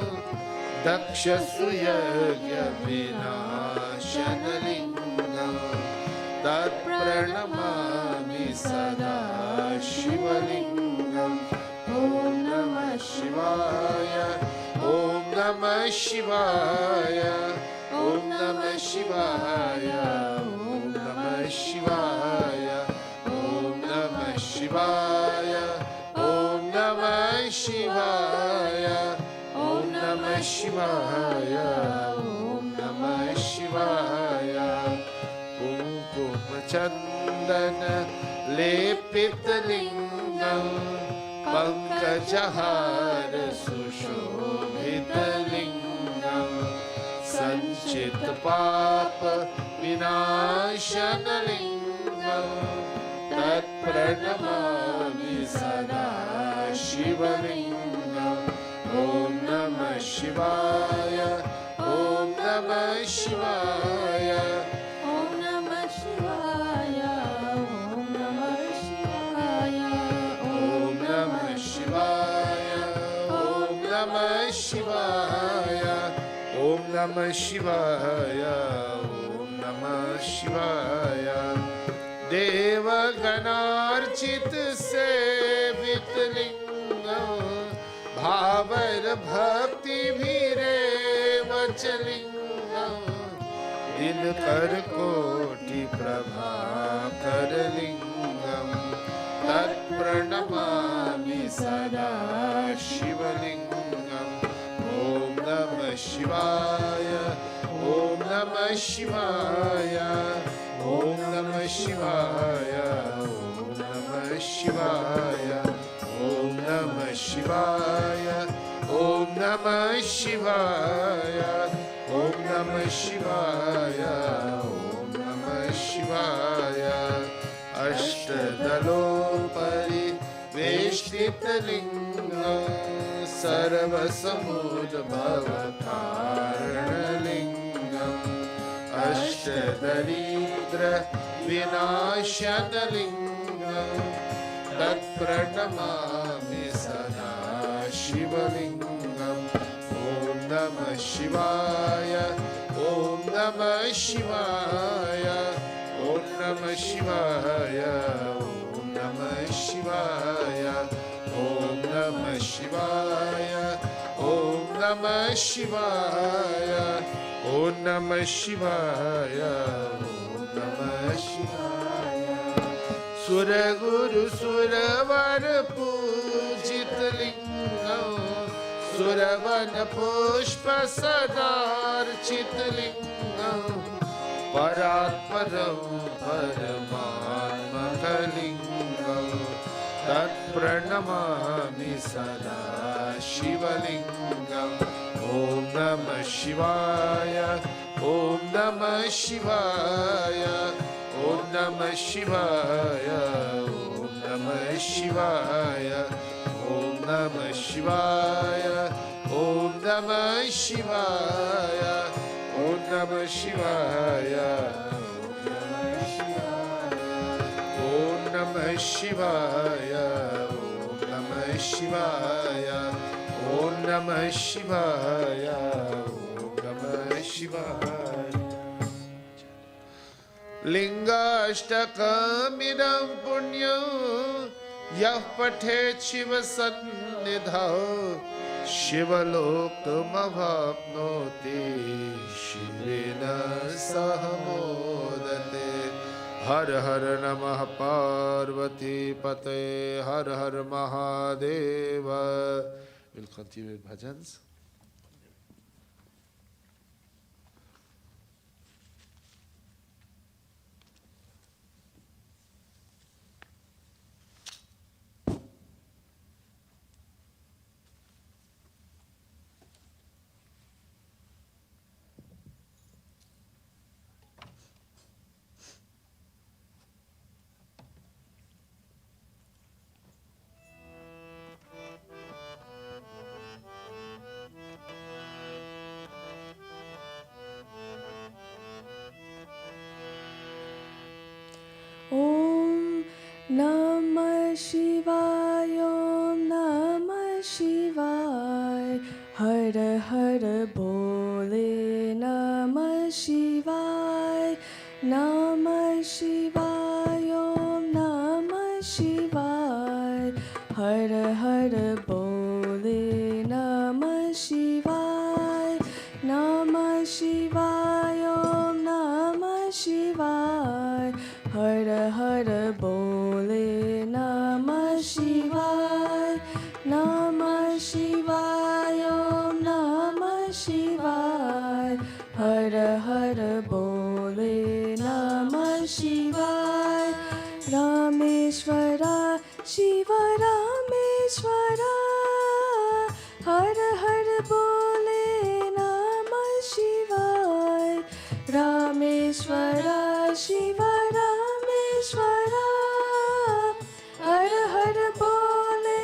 D: Daksha Suyagya Vinashana Lingam Tat Pranamami Sada Shivalingam. Om Namah Shivaya. Om Namah Shivaya. Om Namah Shivaya. Om Namah Shivaya. Om Namah Shivaya. Om Namah Shivaya. Om Namah Shivaya. Om Namah Shivaya. Kumkum Chandana Lepit Lingam Pankajahar Sushobhit Lingam Sanchit Papa Vinashana Lingam Tat Pranamami Sada Shivalingam. Om Namah Shivaya. Om Namah Shivaya.
B: Om Namah Shivaya. Om Namah Shivaya.
D: Om Namah Shivaya. Om Namah Shivaya. Om Namah Shivaya. Om Namah Shivaya. Deva Ganarchit Sevit Lingam Bhavar Bhakti Bhire Vachalingam
E: दीनकरकोटि प्रभाकरलिङ्गं तत्प्रणमामि सदा शिवलिङ्गम् ॐ नमः शिवाय ॐ नमः शिवाय ॐ नमः शिवाय ॐ नमः शिवाय ॐ नमः शिवाय ॐ नमः शिवाय ॐ नमः शिवाय ॐ नमः शिवाय अष्टदलोपरि वेष्टितलिङ्गं सर्वसमुद्भवकारणलिङ्गम् अष्टदरिद्र विनाशनलिङ्गं तत्प्रणमामि सदा शिवलिङ्गम् ॐ नमः शिवाय ॐ नमः शिवाय ॐ नमः शिवाय ॐ नमः शिवाय ॐ नमः शिवाय ॐ नमः शिवाय ॐ नमः शिवाय ॐ नमः शिवाय सुरगुरु सुरवर पूजित लिङ्गं सुरवन पुष्प सदार्चित लिङ्गं परात्परं परमात्मकलिङ्गं तत्प्रणमामि सदा शिवलिङ्गम् ॐ नमः शिवाय ॐ नमः शिवाय ॐ नमः शिवाय ॐ नमः शिवाय ॐ नमः शिवाय ॐ नमः शिवाय ॐ नमः शिवाय ॐ नमः शिवाय ॐ नमः शिवाय ॐ नमः शिवाय ॐ नमः शिवाय लिङ्गाष्टकमिदं पुण्यं यः पठेत् शिवसन्निधौ शिवलोकमवाप्नोति शिवेन सह मोदते हर हर नमः पार्वती पते हर हर Mahadev. We'll continue with bhajans.
F: Om Namah Shivaya, Om Namah Shivaya, Har Har Bole Namah Shivaya, Namah Shivaya, Om Namah Shivaya, Har Har Bole Namah Shivaya, Namah Shivaya, Om Namah Shivaya, Har Har Bole Namah Shivaya, Namah Shivaya, Om Namah Shivaya, Har Har Bole Namah Shivaya, Rameshwara Shiva Rameshwara, Har Har Bole Namah Shivaya, Rameshwara Shiva Rameshwara, Har Har Bole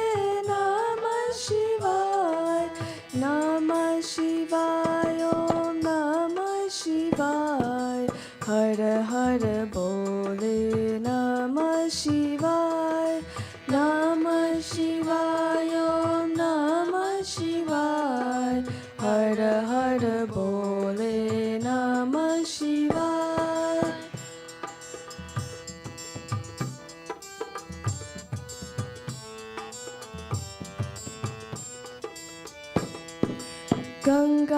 F: Namah Shivaya, Namah Shivaya, Om Namah Shivaya, Har Har Bole Namah Shivaya, Namah Shivaya, Om Namah Shivaya, Har Har Bole Namah Shivaya.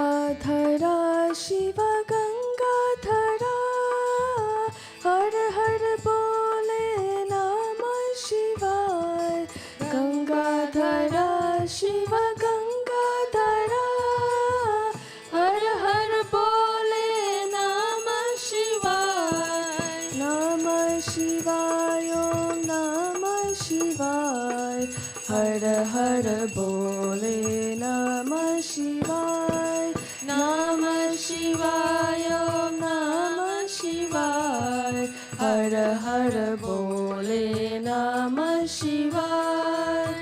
F: Gangadhara Shiva Gangadhara, Shivaya Om Namah Shivaya Har Har Bole Namah Shivaya Namah Shivaya Om Namah Shivaya Har Har Bole Namah Shivaya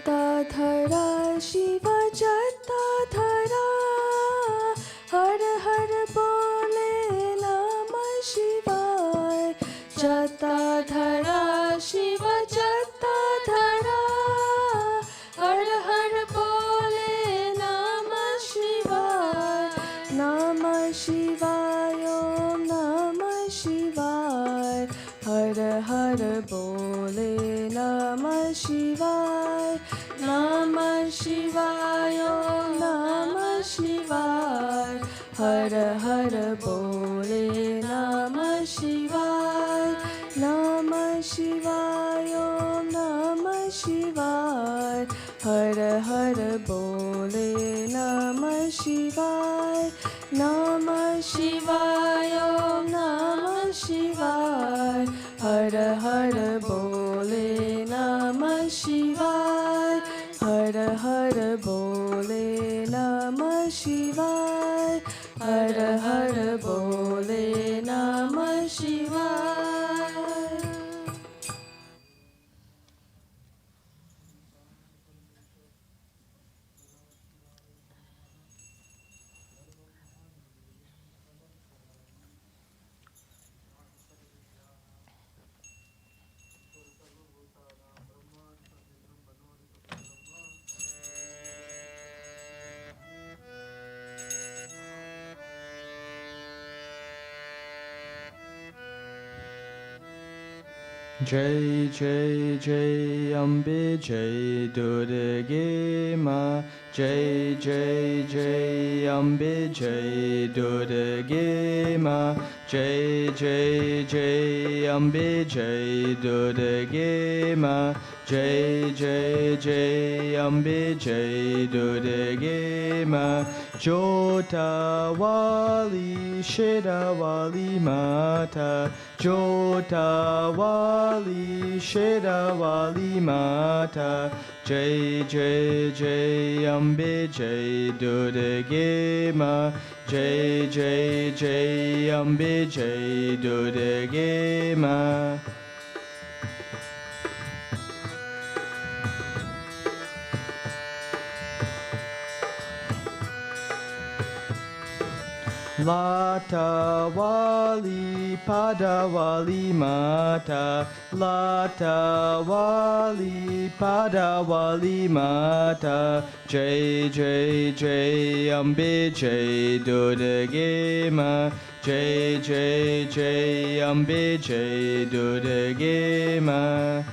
F: Jatadhara Shiva Jatadhara Har Har Bole Namah Shivaya Jatadhara Shiva Jatadhara Har Har Bole Namah Shivaya Namah Shivaya Om Namah Shivaya Har Har Bole Namah Shivaya Namah Shivaya Om Namah Shivaya Har Har Bole Namah Shivaya Namah Shivaya Om Namah Shivaya Har Har Bole Namah Shivaya Namah Shivaya Om Namah Shivaya Har Har Bole Namah Shivaya Har Har Bole Namah Shivaya Har Har Bole Namah Shivaya
G: Jai Jai Jai Ambe Jai Durga Ma Jai Jai Jai Ambe Jai Durga Ma Jai Jai Jai Ambe Jai Durga Ma Jai Jai Jai Ambe Jai Durga Ma Jota Wali Sheda Wali Mata Jota Wali Sheda Wali Mata Jai Jai Jai Ambe Jai Durga Ma Jai Jai Jai Ambe Jai Durga Ma Lata Wali Pada Wali Mata Lata Wali Pada Wali Mata Jai Jai Jai Ambe Jai Durga Ma Jai Jai Jai Ambe Jai Durga Ma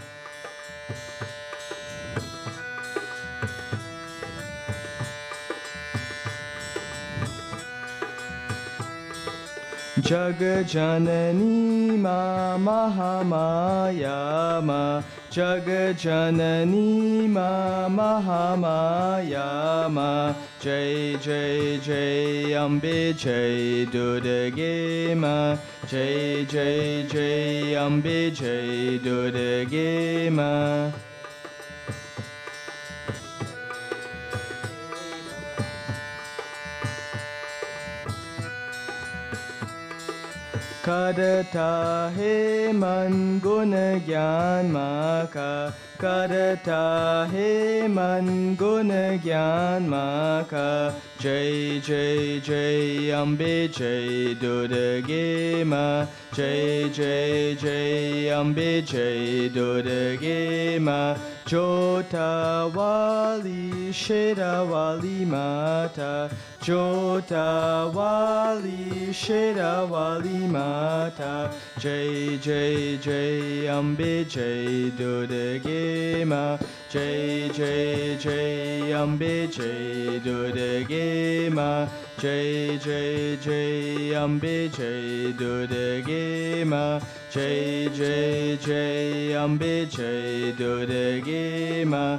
G: Jagajanani Ma Mahamaya Ma Jagajanani Ma Mahamaya Ma Jai Jai Jai Ambe Jai Durga Ma Jai Jai Jai Ambe Jai Durga Ma Karata he man guna gyan maka Karata he man guna gyan maka Jai Jai Jai Ambe Jai Durga Ma Jai Jai Jai Ambe Jai Durga Ma Jota Wali Sheda Wali Mata Jota Wali Sheda Wali Mata Jai Jai Jai Ambe Jai Durga Ma Jai Jai Jai Ambe Jai Durga Ma Jai Jai Jai Ambe Jai Durga Ma Jai Jai Jai Ambe Jai Durga Ma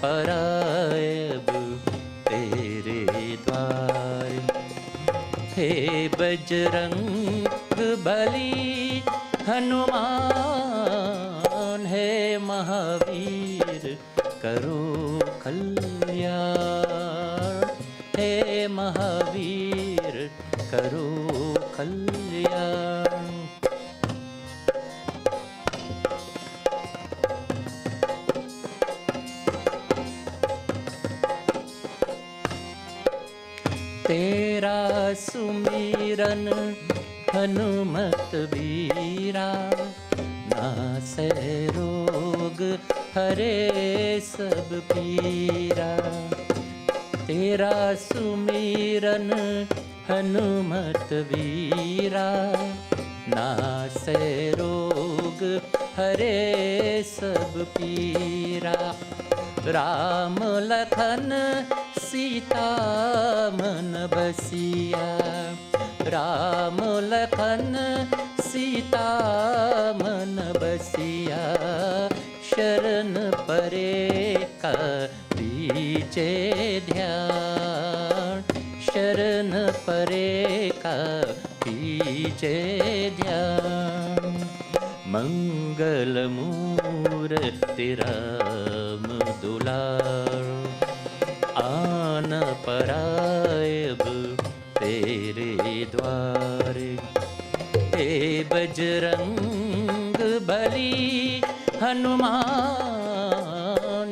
H: पर आए अब तेरे द्वार। हे बजरंग बली हनुमान, हे महावीर करो कल्याण, हे महावीर करो कल्याण। तेरा सुमिरन हनुमत वीरा, नासै रोग हरे सब पीरा। तेरा सुमिरन हनुमत वीरा, नासै रोग हरे सब पीरा। राम लखन सीता मन बसिया, राम लखन सीता मन बसिया। शरण परे का बीजे ध्यान, शरण परे का बीजे ध्यान। मंगल मूर्ति राम दुलार, आन पराए अब तेरे द्वारे। हे बजरंग बली हनुमान,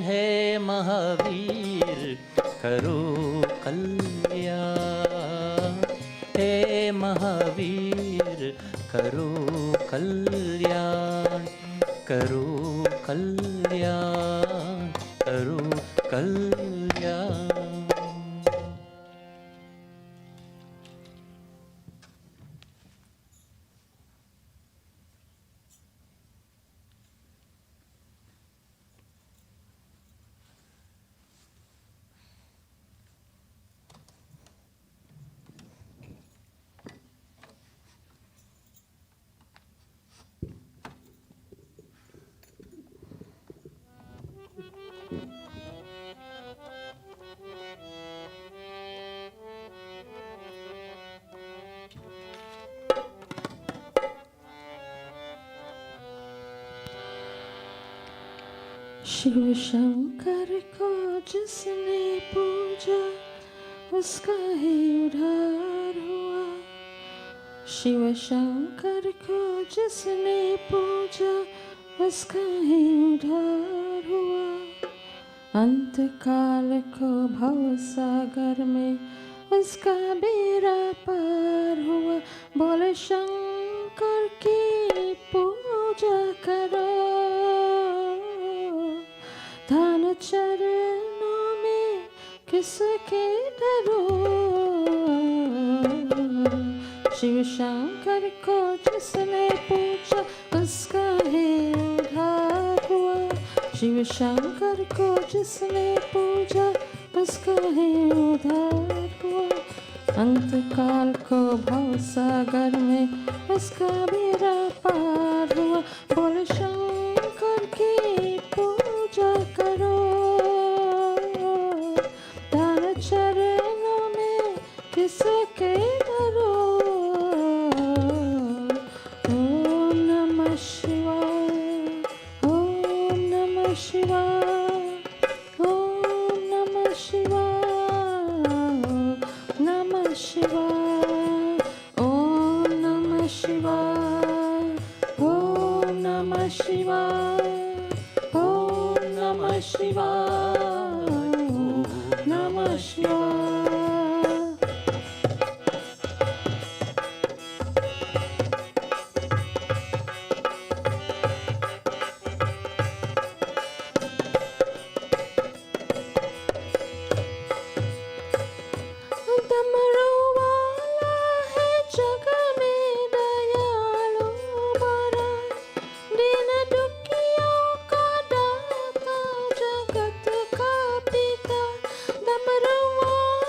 H: हे महावीर करो कल्याण, हे महावीर करो कल्याण, करो कल्याण, करो कल्याण।
F: शिव शंकर को जिसने पूजा उसका ही उद्धार हुआ। शिव शंकर को जिसने पूजा उसका ही उद्धार हुआ। अंत काल को भव सागर में उसका बेड़ा पार हुआ। बोले शंकर की पूजा करो, धन चरणों में किसके डरो। शिव शंकर को जिसने पूजा उसका ही उद्धार हुआ। शिव शंकर को जिसने पूजा उसका ही उद्धार हुआ। अंत काल को भव सागर में उसका बेड़ा पार हुआ। बोल शंकर की पूजा करो, धन चरणों में किसके डरो। ओम नमः शिवाय, ओम नमः शिवाय, ओम नमः शिवाय, नमः शिवाय, ओम नमः शिवाय, ओम नमः शिवाय, ओम नमः शिवाय, नमः शिवाय। डमरू वाला है जग में दयालु बड़ा, दीन दुखियों का दाता जगत का पिता। डमरू वाला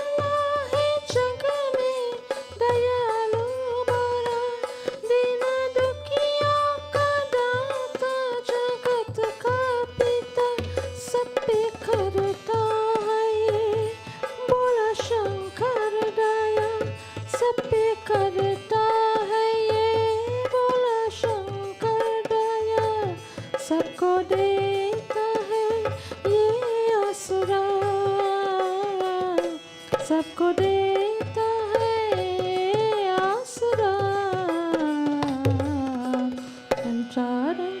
F: सबको देता है ये आसरा, सबको देता है आसरा।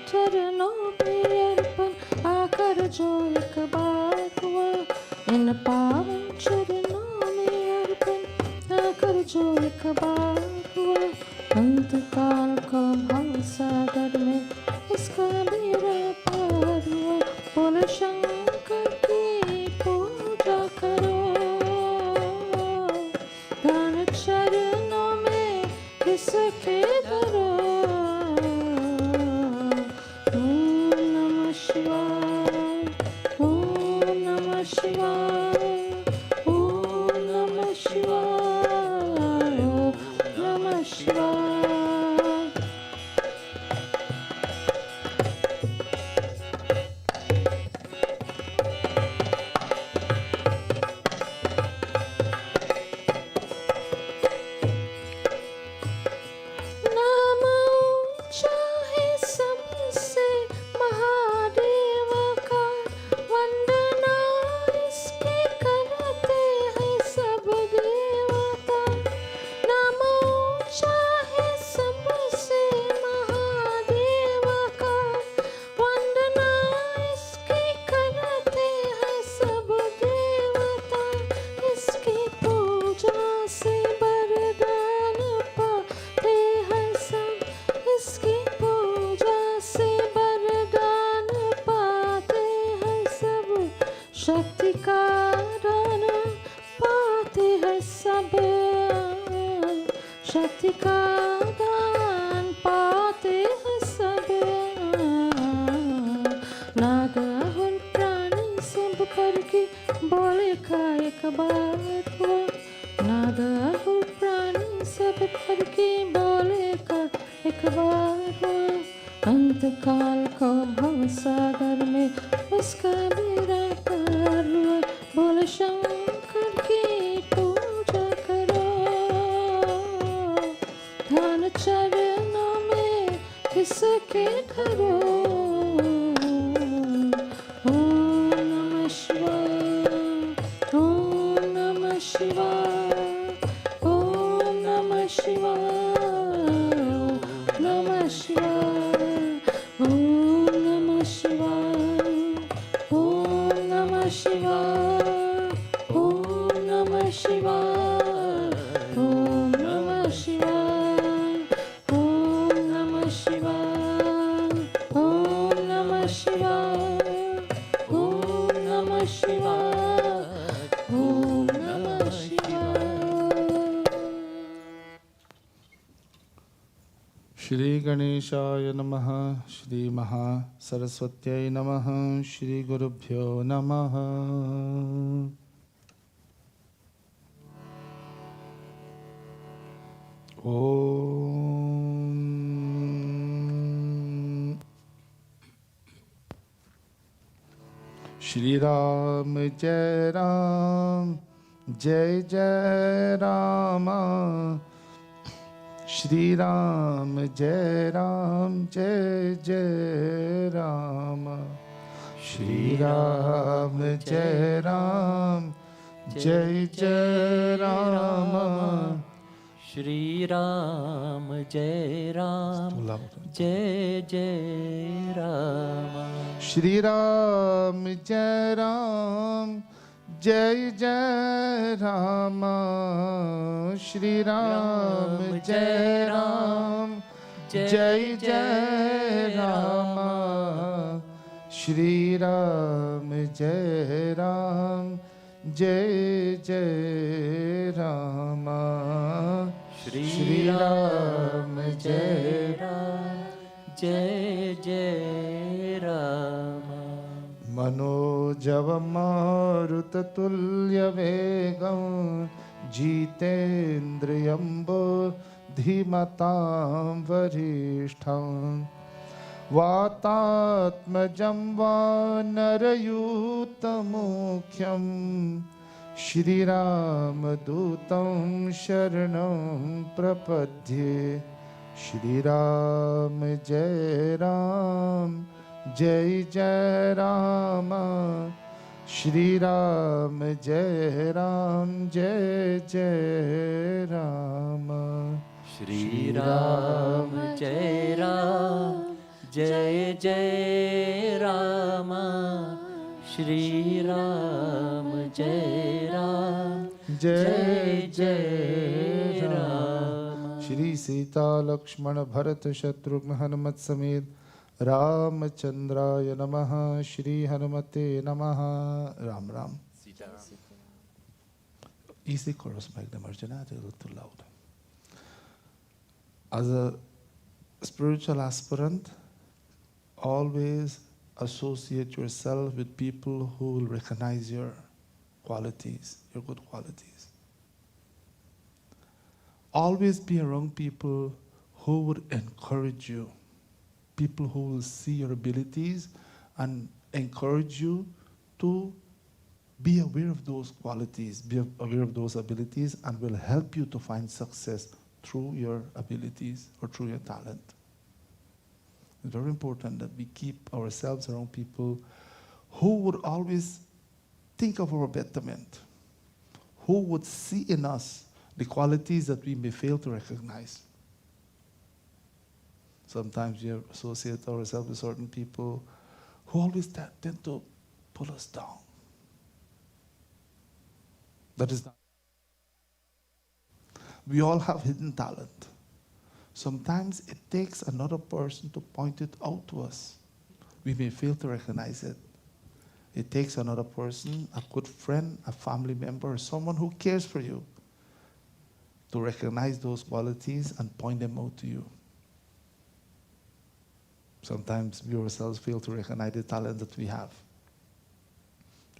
F: चरणों में अर्पण आकर जो एक बार हुआ, इन पावन चरणों में अर्पण आकर जो एक बार हुआ, अंतकाल का भवसागर में इसका बेड़ा पार हुआ। बोल शंकर की पूजा करो, दान चरणों में किसके धरो। ओम नमः शिवाय, ओम नमः शिवाय, ओम नमः शिवाय, ओम नमः शिवाय। नाम ऊंचा है सबसे महादेव का, वंदना इसकी करते हैं सब देवता। नाम ऊंचा है सबसे महादेव का, वंदना इसकी करते हैं सब देवता। इसकी पूजा से वरदान पाते हैं सब, इसकी पूजा से वरदान पाते हैं सब। शक्ति का दान पाते हैं सब, शक्ति का दान पाते हैं सब। नाग और प्राणी सब पर की बोले का एक बार हुआ, नाग और प्राणी सब पर की बोले का एक बार हुआ। अंतकाल को भवसागर में उसका बेड़ा पार हुआ। बोल शंकर की पूजा करो, ध्यान चरणों में किसके धरो। ओम नमः शिवाय, ओम नमः शिवाय, ओम नमः शिवाय, ओम नमः शिवाय, ओम नमः शिवाय, ओम नमः शिवाय, ओम नमः शिवाय, ओम नमः शिवाय, ओम नमः शिवाय, ओम नमः शिवाय, ओम नमः शिवाय, ओम नमः शिवाय।
C: श्री गणेशाय नमः, श्री महासरस्वत्यै नमः, श्री गुरुभ्यो नमः। ओम श्री राम जय राम, जय जय राम। श्री राम जय राम, जय जय राम। श्री राम जय राम, जय जय राम।
H: श्री राम जय राम, जय जय राम।
C: श्री राम जय राम, जय जय राम। श्री राम जय राम, जय जय राम। श्री राम जय राम, जय जय राम।
H: श्री राम जय राम, जय जय राम।
C: मनोजव मारुततुल्यवेगं जितेन्द्रियं बुद्धिमतां वरिष्ठं वातात्मजं वानरयूतमुख्यं श्रीरामदूतं शरणं प्रपद्ये। श्रीराम जय राम,
E: जय जय राम श्री राम जय राम जय जय राम
H: श्री राम जय राम जय जय राम श्री राम जय राम जय जय राम
E: श्री सीता लक्ष्मण भरत शत्रुघ्न हनुमत समेत रामचंद्राय नमः श्री हनुमते नमः Ram Ram easy chorus make the margina a little too loud. As a spiritual aspirant, always associate yourself with people who will recognize your qualities, your good qualities. Always be around people who would encourage you, people who will see your abilities and encourage you to be aware of those qualities, be aware of those abilities, and will help you to find success through your abilities or through your talent. It's very important that we keep ourselves around people who would always think of our betterment, who would see in us the qualities that we may fail to recognize. Sometimes we associate ourselves with certain people who always tend to pull us down. That is not. We all have hidden talent. Sometimes it takes another person to point it out to us. We may fail to recognize it. It takes another person, a good friend, a family member, or someone who cares for you to recognize those qualities and point them out to you. Sometimes we ourselves fail to recognize the talent that we have.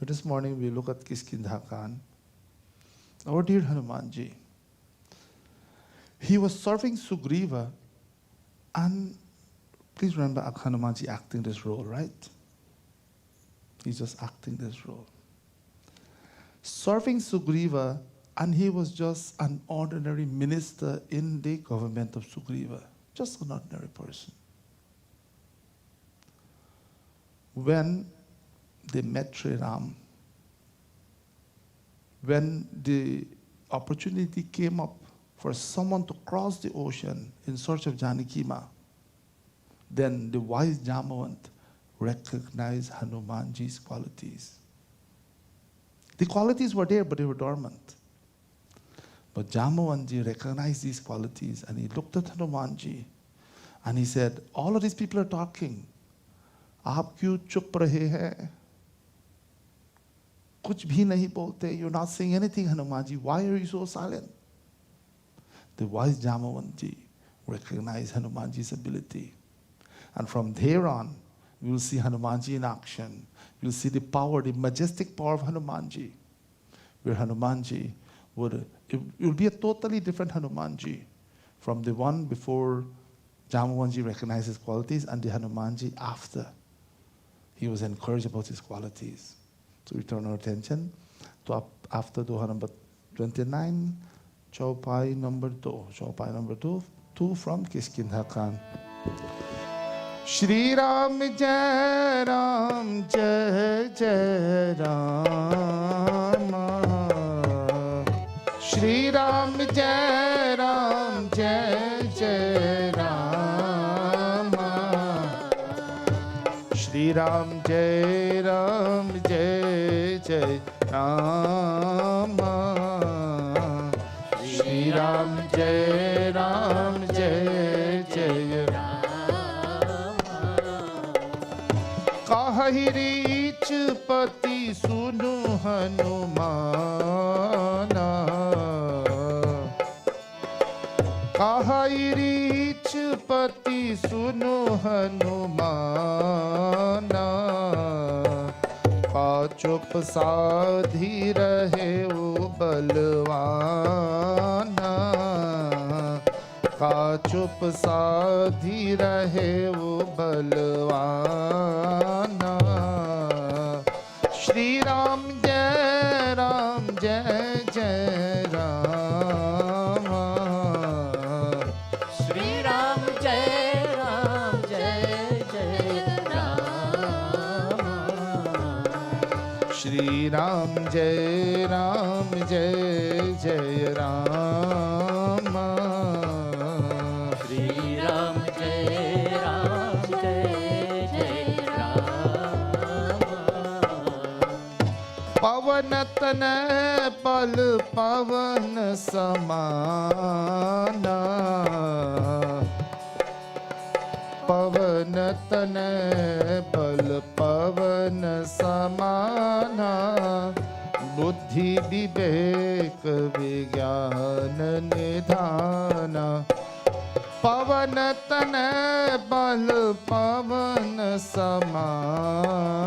E: So this morning we look at Kiskindha Khan, our dear Hanumanji. He was serving Sugriva, and please remember Hanumanji acting this role, right? He's just acting this role. Serving Sugriva, and he was just an ordinary minister in the government of Sugriva, just an ordinary person. When they met Sri Ram, when the opportunity came up for someone to cross the ocean in search of Janaki Ma, then the wise Jamavant recognized Hanumanji's qualities. The qualities were there, but they were dormant. But Jamavantji recognized these qualities, and he looked at Hanumanji, and he said, all of these people are talking. आप क्यों चुप रहे हैं? कुछ भी नहीं बोलते. You're not saying anything, Hanumanji. Why are you so silent? The wise Jamavantji recognized Hanumanji's ability. And from there on, we will see Hanumanji in action. We will see the power, the majestic power of Hanumanji. Where Hanumanji it will be a totally different Hanumanji from the one before Jamavantji recognized his qualities and the Hanumanji after he was encouraged about his qualities. So we turn our attention to after Doha number 29, Chaupai number 2. Chaupai number 2 from Kiskindha Khan. Shri Ram Jai Ram Jai Jai Ram. Shri Ram Jai Ram Jai Jai Ram. Shri Ram Jai Ram Jai Jai Ram. Shri Ram Jai Ram Jai Jai Ram. Kahi reach pati sunu Hanumana. Kahi reach pati sunu Hanumana. का चुप साधी रहे वो बलवाना. का चुप साधी रहे वो बलवाना. श्री राम जय जय राम.
H: श्री राम जय जय Ram.
E: Shri Ram Jai Ram Jai Jai Rama.
H: Shri Ram Jai Ram Jai Jai Rama.
E: Pavan tana pal pavan samana. Pavan tana pal pavan samana. Buddhi vivek vigyan nidhana. Pavan tana pal pavan samana.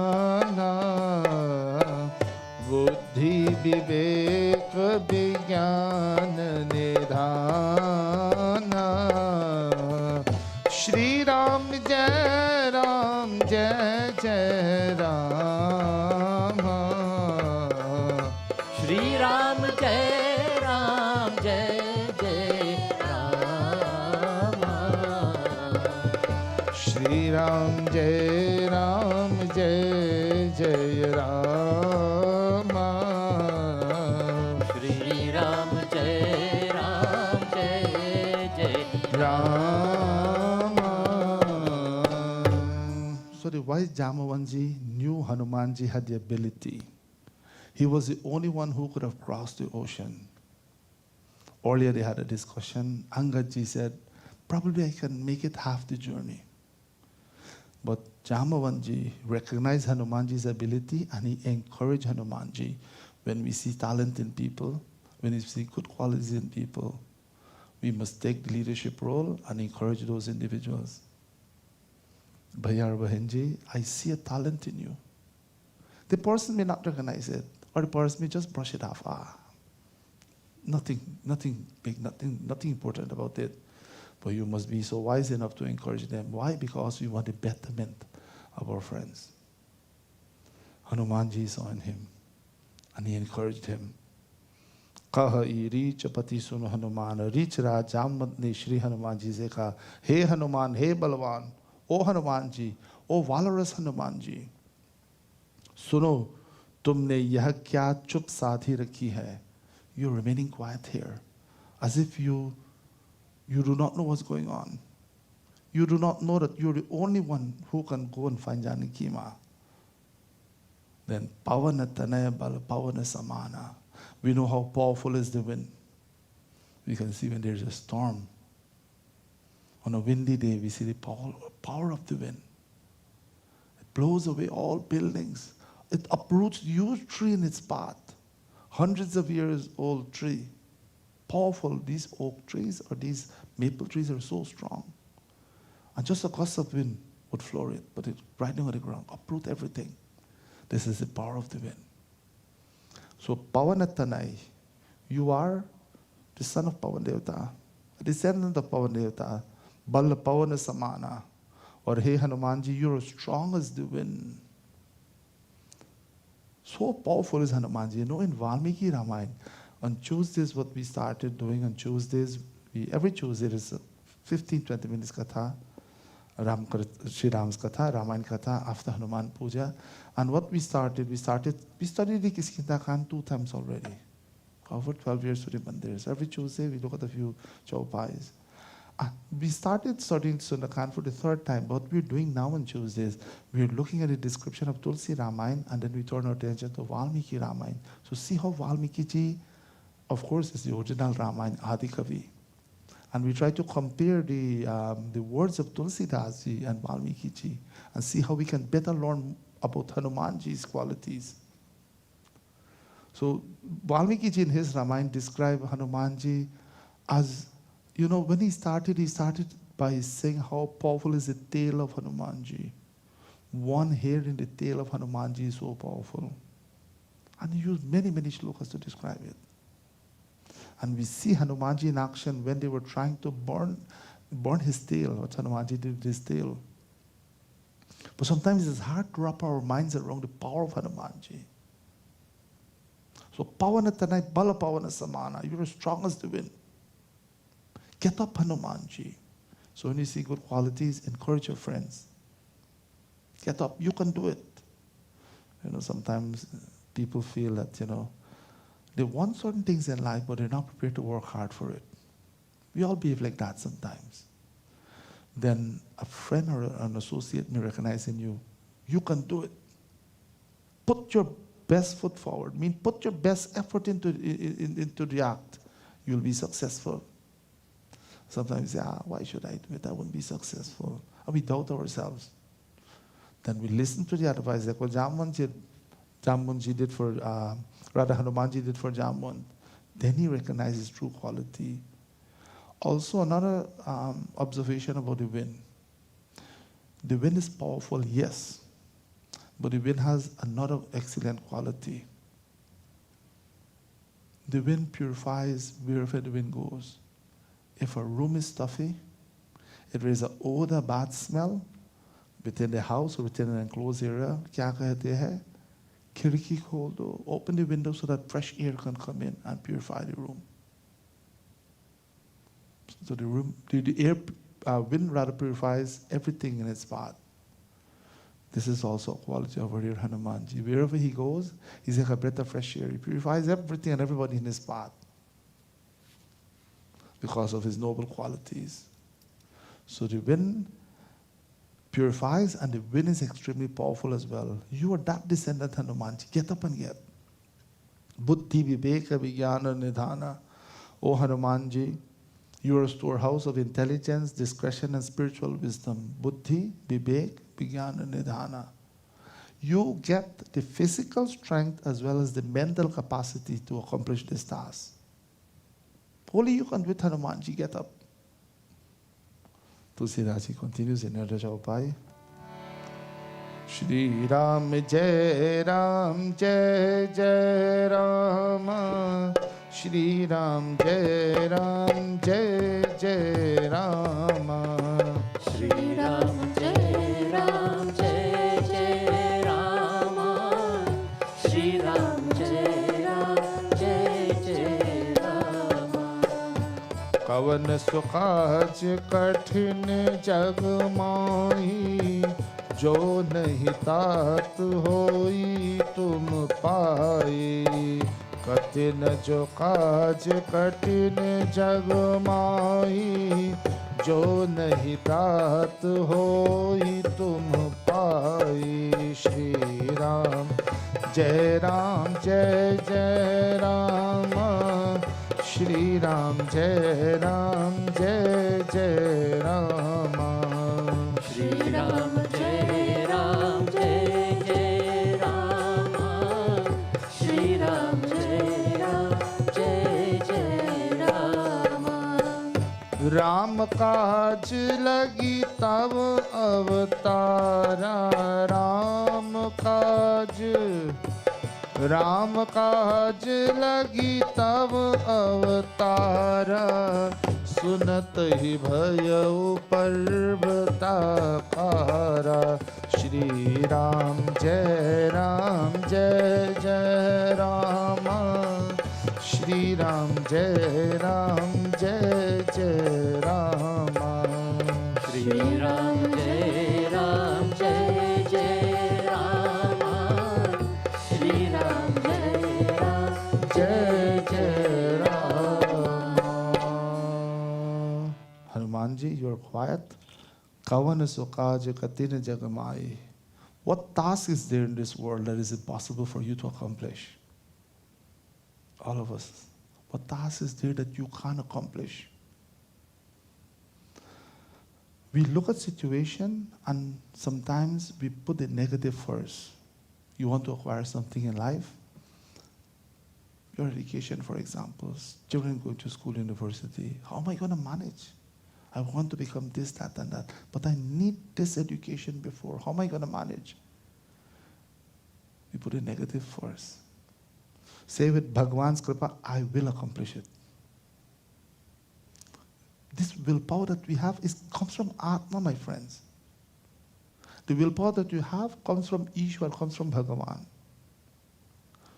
E: Buddhi vivek vigyan nidhana. Shri Ram Jai Ram Jai Jai Rama.
H: Shri Ram Jai Ram Jai Jai Rama.
E: Shri Ram Jai Ram Jai Jai Rama.
H: Shri Ram Jai Ram Jai Jai
E: Rama. So the wise Jambavanji knew Hanumanji had the ability. He was the only one who could have crossed the ocean. Earlier they had a discussion. Angadji said, probably I can make it half the journey. But Jambavanji recognized Hanumanji's ability and he encouraged Hanumanji. When we see talent in people, when we see good qualities in people, we must take the leadership role and encourage those individuals. Bhaiya or Bahenji, I see a talent in you. The person may not recognize it, or the person may just brush it off. Nothing big, nothing important about it. But you must be so wise enough to encourage them. Why? Because we want the betterment of our friends. Hanumanji saw in him, and he encouraged him. Kaha I reach pati suno Hanuman, reach Rajamad ne Shri Hanumanji se kaha, Hey Hanuman, hey Balwan, O Hanumanji, O valorous Hanumanji. Suno, tumne yah kya chup saathi rakhi hai? You're remaining quiet here, as if you do not know what's going on. You do not know that you're the only one who can go and find Janaki Ma. Then Pavana Tanaya Bala Pavana Samana. We know how powerful is the wind. We can see when there's a storm. On a windy day, we see the power of the wind. It blows away all buildings. It uproots huge tree in its path. Hundreds of years old tree. Powerful. These oak trees or these maple trees are so strong. And just a gust of wind would floor it, but it's riding on the ground, uproot everything. This is the power of the wind. So Pavanatanai, you are the son of Pavan Devata, a descendant of Pavan Devata, Balla Pavana Samana, or Hey Hanumanji, you're as strong as the wind. So powerful is Hanumanji. You know, in Valmiki Ramayana, on Tuesdays, what we started doing on Tuesdays, every Tuesday there's a 15-20 minutes katha, Sri Ram's katha, Ramayana katha after Hanuman Puja. And what we studied the Kiskita Khan 2 times already. Over 12 years to the mandirs. Every Tuesday we look at a few chaupais. We started studying Sundakan for the 3rd time. What we're doing now on Tuesdays, we're looking at the description of Tulsi Ramayana and then we turn our attention to Valmiki Ramayana. So see how Valmiki ji, of course, is the original Ramayana, Adi Kavi. And we try to compare the words of Tulsi Das ji and Valmiki ji and see how we can better learn about Hanumanji's qualities. So Valmiki ji in his Ramayana described Hanumanji as, you know, when he started by saying how powerful is the tail of Hanumanji. One hair in the tail of Hanumanji is so powerful. And he used many, many shlokas to describe it. And we see Hanumanji in action when they were trying to burn his tail, what Hanumanji did with his tail. But sometimes it's hard to wrap our minds around the power of Hanumanji. So Pavana Tanai Bala Pavana Samana, you're as strong as the wind. Get up, Hanumanji. So when you see good qualities, encourage your friends. Get up, you can do it. You know, sometimes people feel that, they want certain things in life, but they're not prepared to work hard for it. We all behave like that sometimes. Then a friend or an associate may recognize in you, you can do it. Put your best foot forward. Put your best effort into the act. You'll be successful. Sometimes we say, why should I do it? I won't be successful. And we doubt ourselves. Then we listen to the advice, like what Hanumanji did for Jamwan. Then he recognizes true quality. Also, another observation about the wind. The wind is powerful, yes, but the wind has another excellent quality. The wind purifies wherever the wind goes. If a room is stuffy, if there is an odor, bad smell within the house or within an enclosed area, kya kehte hai? Khirki khol do. Open the window so that fresh air can come in and purify the room. So the wind rather purifies everything in its path. This is also a quality of our dear Hanumanji. Wherever he goes, he's like a breath of fresh air. He purifies everything and everybody in his path because of his noble qualities. So the wind purifies, and the wind is extremely powerful as well. You are that descendant, Hanumanji. Get up and get. Buddhi viveka vijnana nidhana. O Hanumanji, you are a storehouse of intelligence, discretion, and spiritual wisdom. Buddhi, vivek, vijnana, nidhana. You get the physical strength as well as the mental capacity to accomplish this task. Only you can do it, Hanumanji. Get up. Tulsidaji continues in Nirja Upai. Shri Ram Jai Ram Jai Jai Ram. Shri Ram Jai Ram Jai Jai Ram.
H: Shri Ram Jai Ram Jai Jai Ram. Shri Ram Jai Ram Jai Jai Ram.
E: Kavan sukaj kathin jag mahi, jo nahi tat hoi tum pai. कठिन जो काज कठिन जग माही, जो नहीं तात होई तुम पाई. श्री राम जय जय राम. श्री राम जय जय Ram.
H: Shri Ram Jai Ram Jai Jai Ram. Shri Ram Jai Ram Jai Jai Ram.
E: Ram काज लगी तब अवतारा. राम काज लगी तब अवतारा. सुनत ही भयउ पर्वताकारा. श्री राम जय जय राम. श्री राम जय जय Ram.
H: Shri Ram Jai Ram Jai Jai Ram. Shri Ram Jai Ram
E: जय जय Ram. Hanumanji, you are quiet. Kavan sukaj katin jagamai. What task is there in this world that is impossible for you to accomplish? All of us. What task is there that you can't accomplish? We look at situation and sometimes we put the negative first. You want to acquire something in life? Your education, for example, children going to school, university. How am I going to manage? I want to become this, that, and that. But I need this education before. How am I going to manage? We put a negative first. Say with Bhagwan's Kripa, I will accomplish it. This willpower that we have comes from Atma, my friends. The willpower that you have comes from Ishwar, comes from Bhagavan.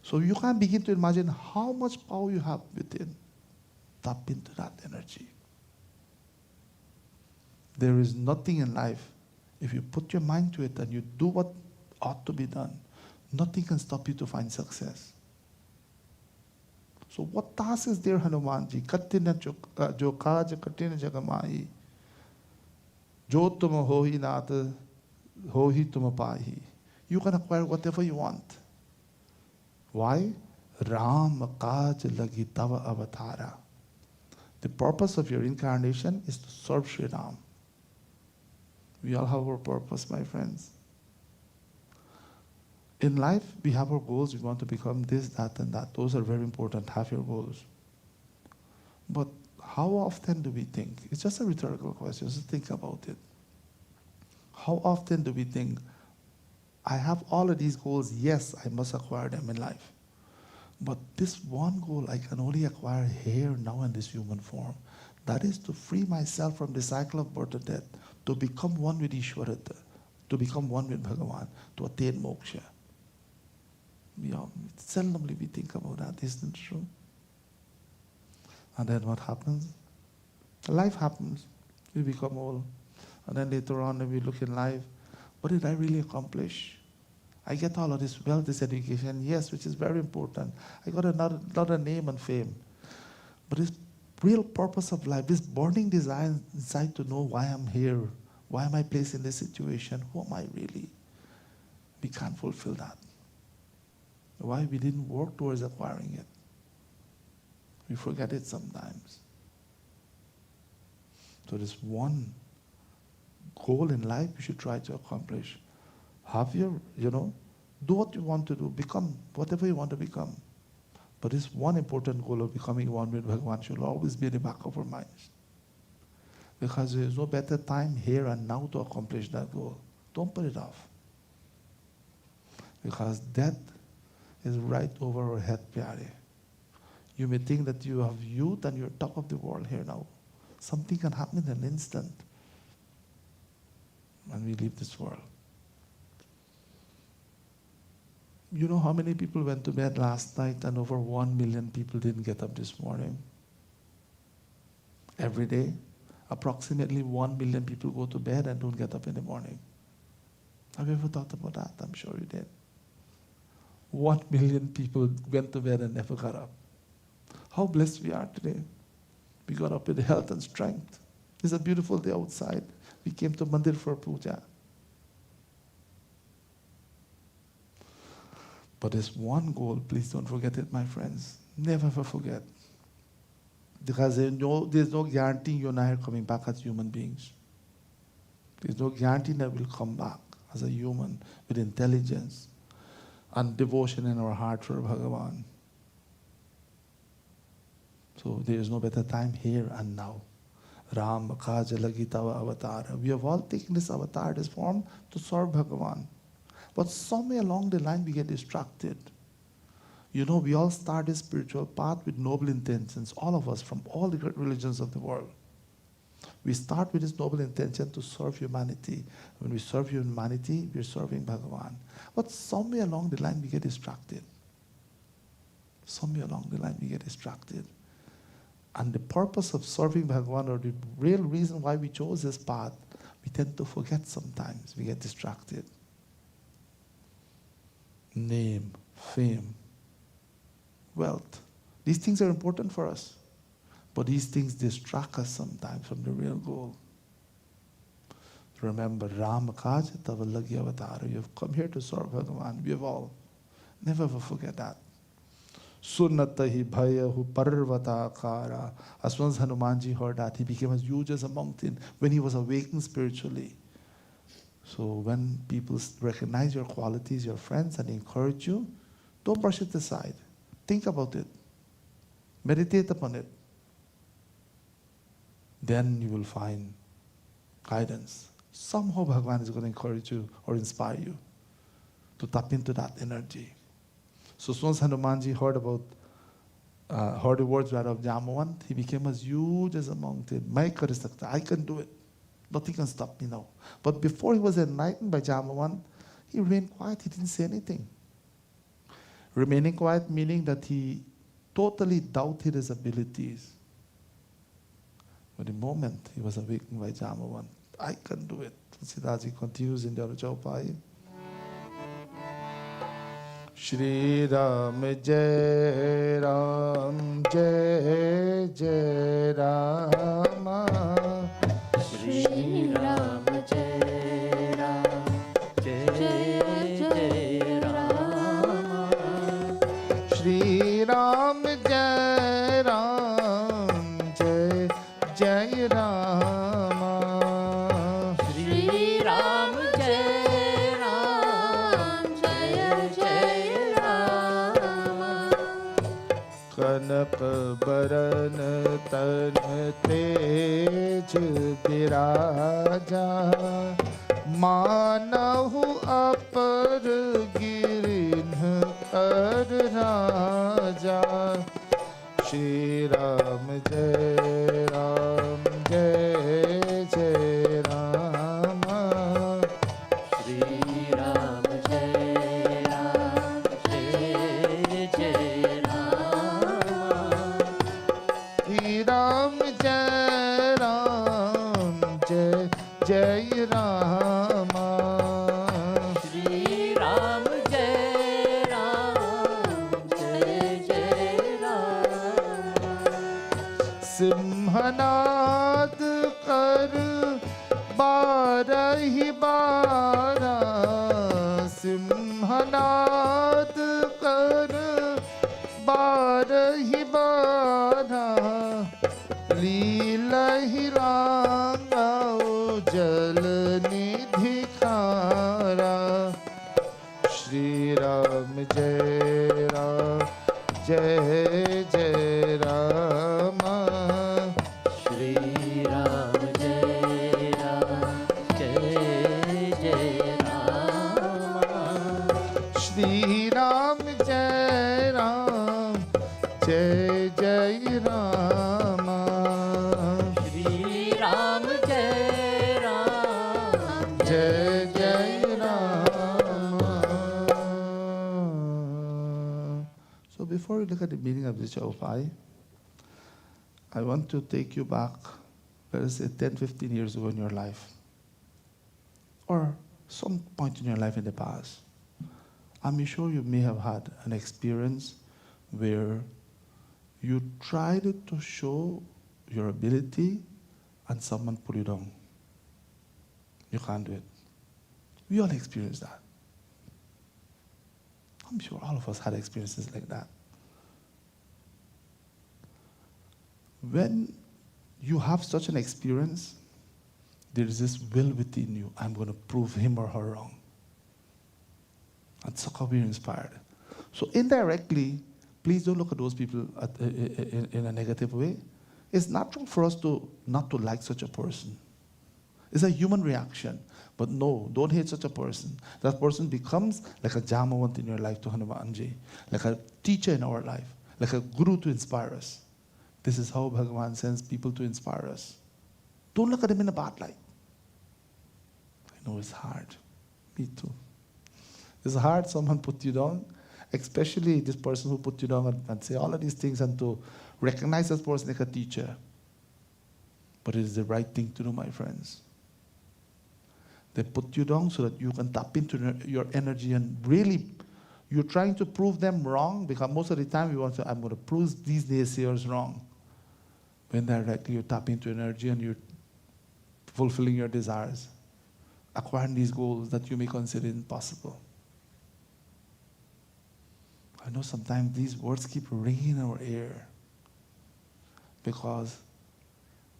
E: So you can begin to imagine how much power you have within. Tap into that energy. There is nothing in life, if you put your mind to it and you do what ought to be done, nothing can stop you to find success. So what task is there, Hanumanji? Katina jo kaj katina jagamai. Jo tuma hohi nata, hohi tuma pahi. You can acquire whatever you want. Why? Ram kaj lagi tava avatara. The purpose of your incarnation is to serve Sri Ram. We all have our purpose, my friends. In life, we have our goals. We want to become this, that, and that. Those are very important. Have your goals. But how often do we think? It's just a rhetorical question. Just think about it. How often do we think, I have all of these goals. Yes, I must acquire them in life. But this one goal I can only acquire here, now, in this human form. That is to free myself from the cycle of birth and death, to become one with Ishwarata, to become one with Bhagavan, to attain moksha. Seldomly we think about that, isn't it true? And then what happens? Life happens. We become old. And then later on we look in life, what did I really accomplish? I get all of this wealth, this education, yes, which is very important. I got another name and fame. But this real purpose of life, this burning desire inside to know why I'm here, why am I placed in this situation, who am I really? We can't fulfill that. Why? We didn't work towards acquiring it. We forget it sometimes. So there's one goal in life you should try to accomplish. Have your, do what you want to do, become whatever you want to become. But this one important goal of becoming one with Bhagavan should always be in the back of our minds. Because there is no better time here and now to accomplish that goal. Don't put it off. Because death is right over our head, Pyare. You may think that you have youth and you're top of the world here now. Something can happen in an instant. And we leave this world. You know how many people went to bed last night and over 1 million people didn't get up this morning? Every day, approximately 1 million people go to bed and don't get up in the morning. Have you ever thought about that? I'm sure you did. 1 million people went to bed and never got up. How blessed we are today. We got up with health and strength. It's a beautiful day outside. We came to Mandir for puja. But there's one goal, please don't forget it, my friends. Never ever forget. Because there's no guarantee you and I are coming back as human beings. There's no guarantee that we'll come back as a human with intelligence and devotion in our heart for Bhagavan. So there is no better time here and now. Ram Kaja Lagi Tava Avatar. We have all taken this avatar, this form, to serve Bhagavan. But somewhere along the line we get distracted. We all start this spiritual path with noble intentions, all of us from all the great religions of the world. We start with this noble intention to serve humanity. When we serve humanity, we're serving Bhagavan. But somewhere along the line we get distracted. Somewhere along the line we get distracted. And the purpose of serving Bhagavan, or the real reason why we chose this path, we tend to forget sometimes. We get distracted. Name, fame, wealth. These things are important for us. But these things distract us sometimes from the real goal. Remember, Ram Kaj Tava Lagi Avatar. You have come here to serve Bhagavan. We have all. Never ever forget that. Sunnatahi bhayahu parvata kara. As soon as Hanumanji heard that, he became as huge as a mountain when he was awakened spiritually. So when people recognize your qualities, your friends, and encourage you, don't brush it aside. Think about it. Meditate upon it. Then you will find guidance. Somehow Bhagavan is going to encourage you or inspire you to tap into that energy. So as soon as Hanumanji heard the words of Jamawant, he became as huge as a mountain. I can do it. Nothing can stop me now. But before he was enlightened by Jamawant, he remained quiet. He didn't say anything. Remaining quiet meaning that he totally doubted his abilities. But the moment he was awakened by Jamawant, I can do it. Siddhaji continues in the Rajapai. Shri Ram Jai Ram Jai Jai Rama.
H: Shri Ram Jai Ram Jai Jai Rama.
E: Shri Ram Jai Ram Jai Jai Rama.
H: Shri Ram Jai Ram Jai Jai Rama.
E: कनक बरन तन तेज विराजा मानहु अपर गिरिन कर राजा श्री राम जय जय Ram
H: Shri Ram Jai Ram Jai Jai Rama.
E: Shri Ram जय जय Ram
H: Shri Ram Jai Ram Jai Jai Rama.
E: सिंहनाद कर बारहि बारा सिंहनाद कर बारहि बारा लीलहि रांगाओ जल निधि खारा श्री राम जय जय Ram
H: Shri Ram Jai Ram Jai Jai Rama.
E: Shri Ram जय जय Ram
H: Shri Ram Jai Ram
E: जय Ram. So before we look at the meaning of this chaupai, I want to take you back, let us say 10, 15 years ago in your life, or some point in your life in the past. I'm sure you may have had an experience where you tried to show your ability and someone put you down. You can't do it. We all experience that. I'm sure all of us had experiences like that. When you have such an experience, there is this will within you, I'm going to prove him or her wrong. That's how we're inspired. So indirectly, please don't look at those people in a negative way. It's natural for us to not to like such a person. It's a human reaction. But no, don't hate such a person. That person becomes like a Jamawant in your life to Hanumanji, like a teacher in our life, like a guru to inspire us. This is how Bhagavan sends people to inspire us. Don't look at them in a bad light. I know it's hard. Me too. It's hard someone put you down, especially this person who put you down and say all of these things, and to recognize this person like a teacher. But it is the right thing to do, my friends. They put you down so that you can tap into your energy and really, you're trying to prove them wrong, because most of the time we want to, I'm going to prove these naysayers wrong. When directly you tap into energy and you're fulfilling your desires, acquiring these goals that you may consider impossible. I know sometimes these words keep ringing in our ear, because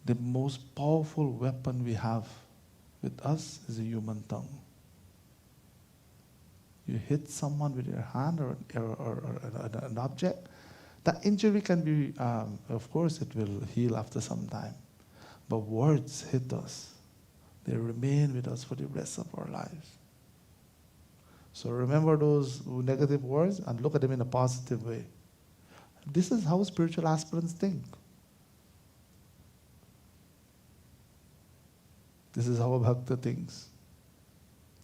E: the most powerful weapon we have with us is a human tongue. You hit someone with your hand or an object, that injury can be, of course it will heal after some time. But words hit us. They remain with us for the rest of our lives. So remember those negative words and look at them in a positive way. This is how spiritual aspirants think. This is how a bhakta thinks.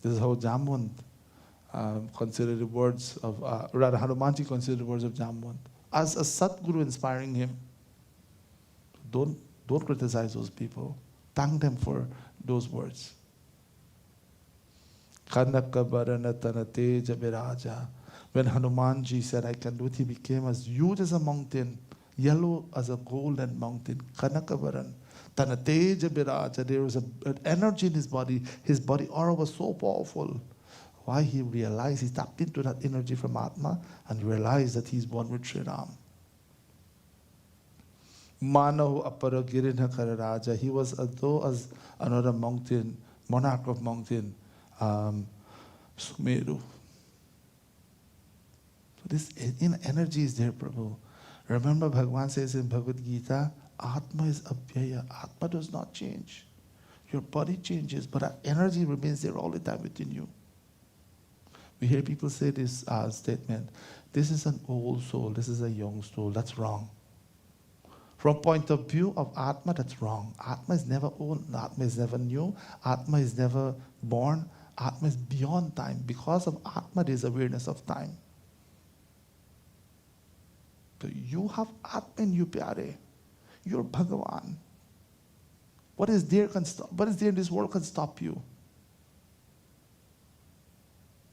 E: This is how Jamwant considered the words of, rather Hanumanji considered the words of Jamwant as a Satguru inspiring him. Don't criticize those people. Thank them for those words. Kanaka Bharana Tana Teja Viraja When Hanumanji said, I can do it, he became as huge as a mountain, yellow as a golden mountain, Kanakavaran. Tanateja Biraja, there was an energy in his body. His body aura was so powerful. Why he realized, he tapped into that energy from Atma and realized that he's one with Sri Ram. Manahu Apara Girinakara Raja, he was as though as another mountain, monarch of mountain, Sumeru. So this energy is there, Prabhu. Remember Bhagavan says in Bhagavad Gita, Atma is abhyaya. Atma does not change. Your body changes, but our energy remains there all the time within you. We hear people say this statement, this is an old soul, this is a young soul. That's wrong. From point of view of Atma, that's wrong. Atma is never old, Atma is never new, Atma is never born, Atma is beyond time. Because of Atma, there is awareness of time. So you have Atma in you, Pyare. You're Bhagavan. What is there in this world can stop you?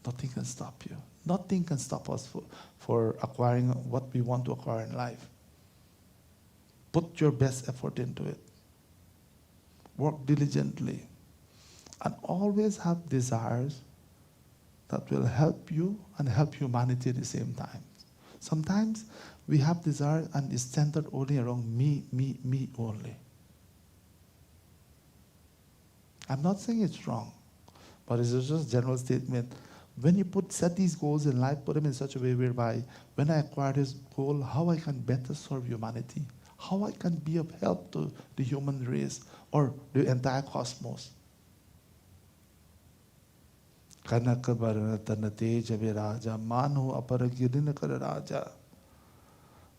E: Nothing can stop you. Nothing can stop us for acquiring what we want to acquire in life. Put your best effort into it. Work diligently. And always have desires that will help you and help humanity at the same time. Sometimes we have desire and it's centered only around me only. I'm not saying it's wrong, but it's just a general statement. When you set these goals in life, put them in such a way whereby when I acquire this goal, how I can better serve humanity, how I can be of help to the human race or the entire cosmos. Kanaka Bharatana Teja Viraja Manu Aparagirinakara Raja.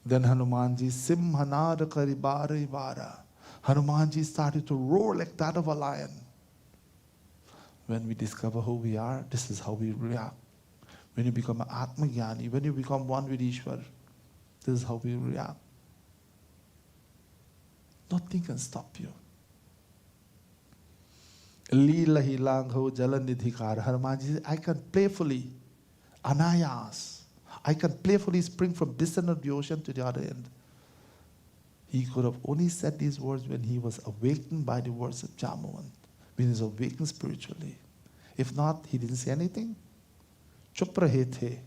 E: Then Hanumanji Simhanada Karibara Ivara. Hanumanji started to roar like that of a lion. When we discover who we are, this is how we react. When you become an Atma Jnani, when you become one with Ishwar, this is how we react. Nothing can stop you. Leela Hilangho Jalanidhikar. Hanumanji says, I can playfully, anayas, I can playfully spring from this end of the ocean to the other end. He could have only said these words when he was awakened by the words of Jambavan, when he was awakened spiritually. If not, he didn't say anything. Chup rahe the,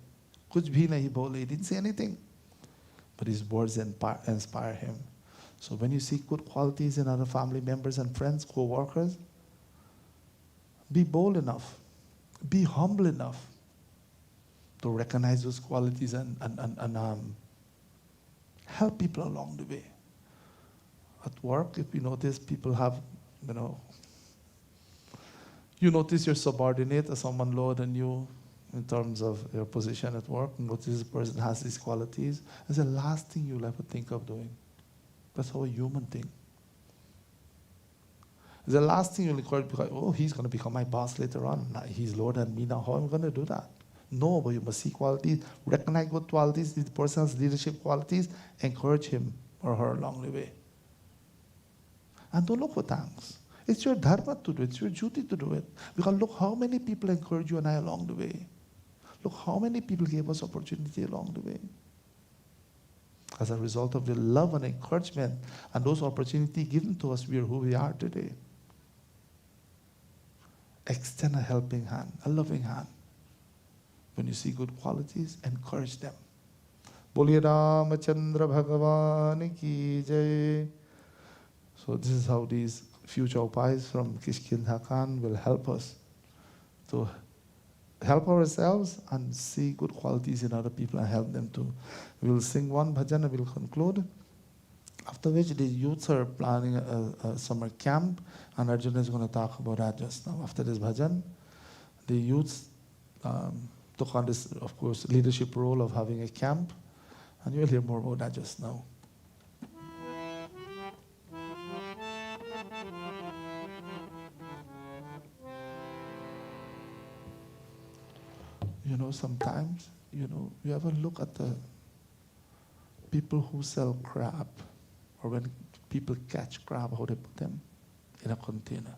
E: kuch bhi nahi bole, he didn't say anything. But his words inspire him. So when you see good qualities in other family members and friends, co-workers, be bold enough, be humble enough to recognize those qualities and help people along the way. At work, if you notice people have, you notice your subordinate or someone lower than you in terms of your position at work, notice this person has these qualities, it's the last thing you'll ever think of doing. That's how a human thinks. It's the last thing you'll encourage because, oh, he's going to become my boss later on. He's lower than me now. How am I going to do that? No, but you must see qualities, recognize good qualities, the person's leadership qualities, encourage him or her along the way. And don't look for thanks. It's your dharma to do it. It's your duty to do it. Because look how many people encourage you and I along the way. Look how many people gave us opportunity along the way. As a result of the love and encouragement and those opportunities given to us, we are who we are today. Extend a helping hand, a loving hand. When you see good qualities, encourage them. Boliye Ramachandra Bhagavan ki jai. So this is how these future upayas from Kishkindha Khan will help us to help ourselves and see good qualities in other people and help them too. We'll sing one bhajan and we'll conclude. After which the youths are planning a summer camp and Arjuna is going to talk about that just now. After this bhajan, the youths took on this, of course, leadership role of having a camp, and you'll hear more about that just now. Sometimes, you ever look at the people who sell crab, or when people catch crab, how they put them in a container.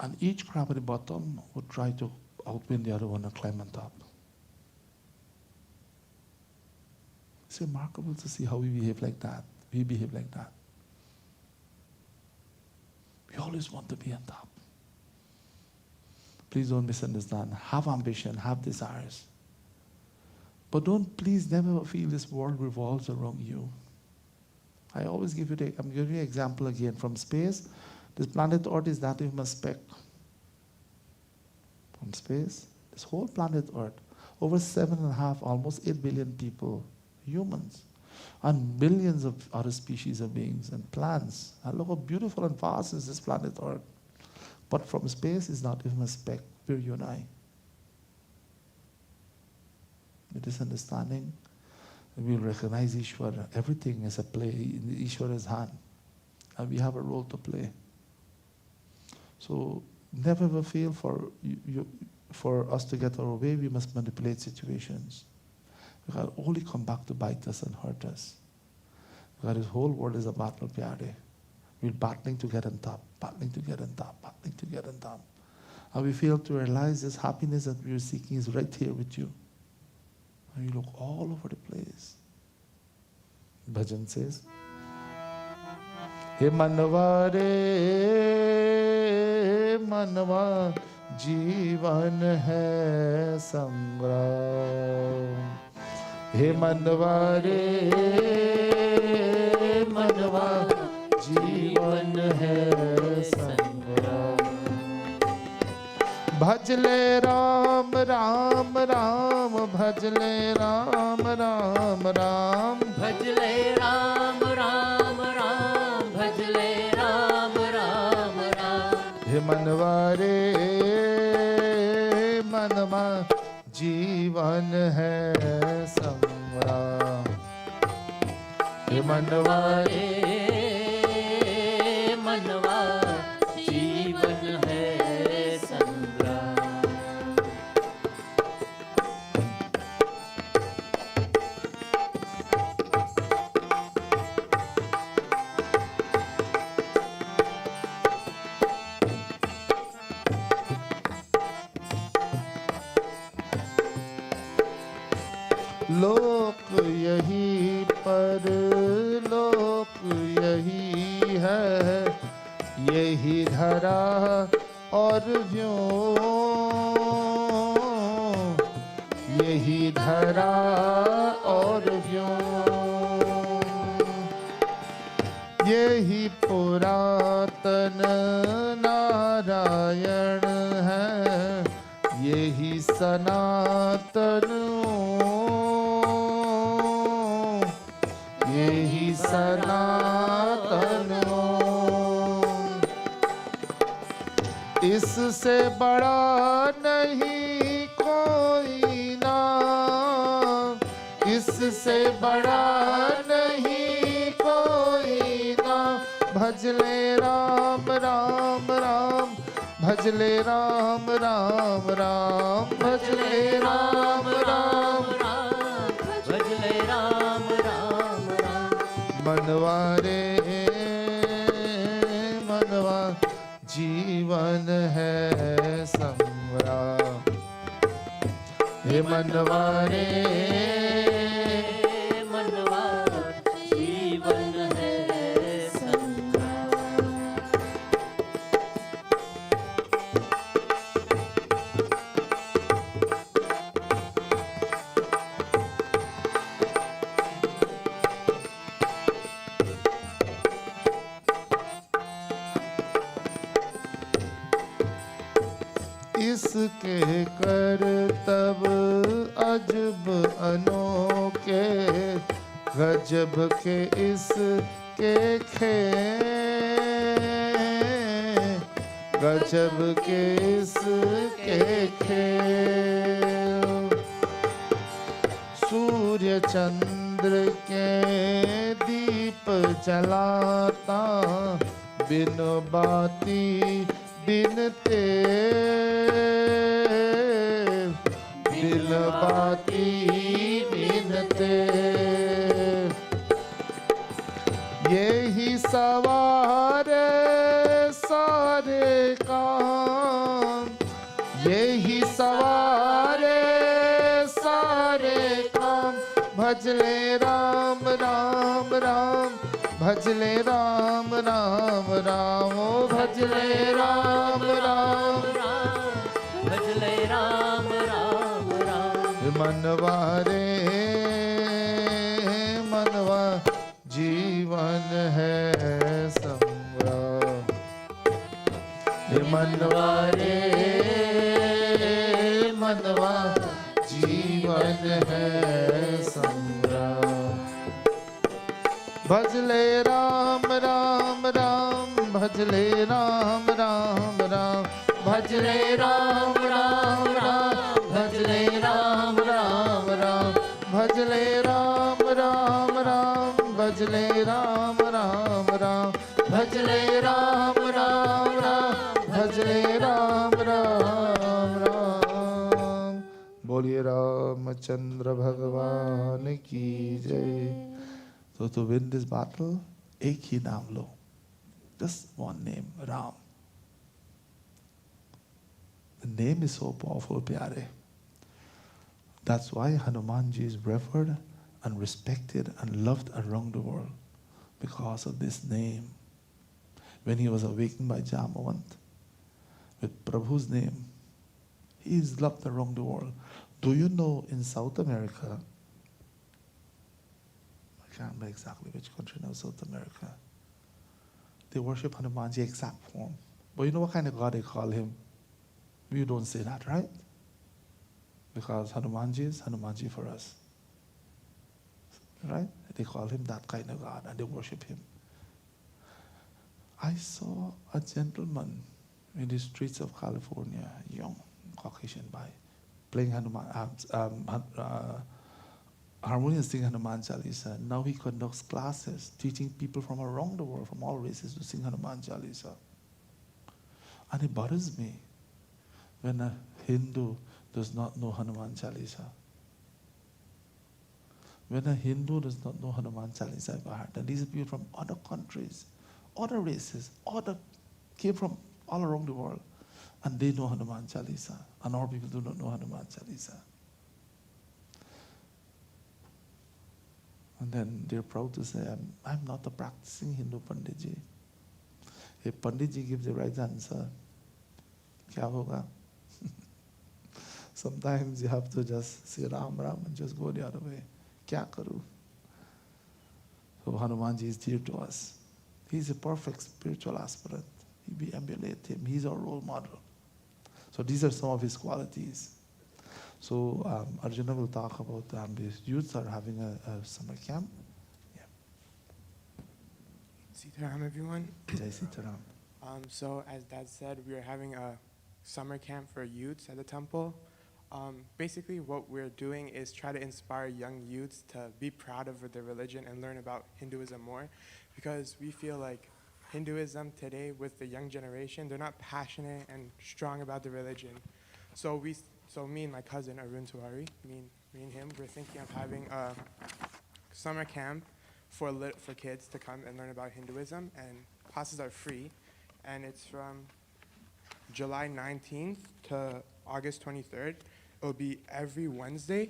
E: And each crab at the bottom would try to outwin the other one and climb on top. It's remarkable to see how we behave like that. We behave like that. We always want to be on top. Please don't misunderstand. Have ambition, have desires. But don't, please never feel this world revolves around you. I always give you I'm giving you an example again from space. This planet Earth is that of a speck. From space, this whole planet Earth, over 7.5, almost 8 billion people, humans, and billions of other species of beings and plants. And look how beautiful and vast is this planet Earth. But from space is not even a speck, we're you and I. With this understanding, we'll recognize Ishwara. Everything is a play in Ishwara's hand. And we have a role to play. So never ever feel for us to get our way, we must manipulate situations. Because only come back to bite us and hurt us. Because this whole world is a battle, pyare. We're battling to get on top, battling to get on top, battling to get on top. And we fail to realize this happiness that we are seeking is right here with you. And you look all over the place. Bhajan says, He manwa re manwa जीवन है संग्राम हे मनवा रे मनवा जीवन है संग्राम भजले राम राम राम भजले राम राम राम
H: भजले राम राम राम भजले राम राम राम
E: हे मनवा रे मनवा जीवन है संग्राम हे मनवा रे
H: मनवा जीवन है संग्राम
E: लोक यही पर लोक यही है यही धरा और व्योम यही धरा और व्योम यही पुरातन नारायण है यही सनातन यही सनातन इससे बड़ा नहीं कोई नाम इससे बड़ा नहीं कोई नाम भजले राम राम राम भजले राम राम राम भजले राम राम
H: राम भजले राम राम राम
E: मनवा रे मनवा जीवन है संग्राम हे मनवा रे
H: मनवा जीवन है संग्राम
E: इसके करतब अजब अनोखे गजब के इसके खेल गजब के इसके खेल सूर्य चंद्र के दीप जलाता बिन बाती बिन तेल बिन बाती बिन तेल यही सवार सारे काम यही सवार भजले राम राम राम भजले राम राम राम ओ भजले राम राम
H: भजले राम राम राम
E: मनवा रे मनवा जीवन है संग्राम मनवा रे मनवा जीवन है संग्राम भजले राम राम राम भजले राम राम राम भजले राम राम राम भजले राम राम राम भजले राम राम राम भजले राम राम राम भजले राम राम राम भजले राम राम राम बोलिए रामचंद्र भगवान की जय So to win this battle, एक ही नाम लो. Just one name, Ram. The name is so powerful, pyare. That's why Hanumanji is revered and respected and loved around the world because of this name. When he was awakened by Jamavant, with Prabhu's name, he is loved around the world. Do you know in South America, I can't remember exactly which country now, South America, they worship Hanumanji exact form. But you know what kind of God they call him? We don't say that, right? Because Hanumanji is Hanumanji for us. Right? They call him that kind of God and they worship him. I saw a gentleman in the streets of California, young Caucasian boy, playing harmonious singing Hanuman Chalisa. Now he conducts classes teaching people from around the world, from all races, to sing Hanuman Chalisa. And it bothers me when a Hindu does not know Hanuman Chalisa. When a Hindu does not know Hanuman Chalisa by heart, and these are people from other countries, other races, came from all around the world, and they know Hanuman Chalisa, and our people do not know Hanuman Chalisa. And then they're proud to say, I'm not a practicing Hindu Panditji. If Panditji gives the right answer, kya hoga? Sometimes you have to just say Ram Ram and just go the other way. Kya karu? So Hanumanji is dear to us. He's a perfect spiritual aspirant. We emulate him. He's our role model. So these are some of his qualities. So Arjuna will talk about these youths are having a summer camp. Yeah.
I: Sitaram, everyone.
E: Jai Sitaram.
I: So as Dad said, we are having a summer camp for youths at the temple. Basically what we're doing is try to inspire young youths to be proud of their religion and learn about Hinduism more, because we feel like Hinduism today with the young generation, they're not passionate and strong about the religion. So me and my cousin Arun Tiwari, me and him, we're thinking of having a summer camp for kids to come and learn about Hinduism, and classes are free, and it's from July 19th to August 23rd. It'll be every Wednesday,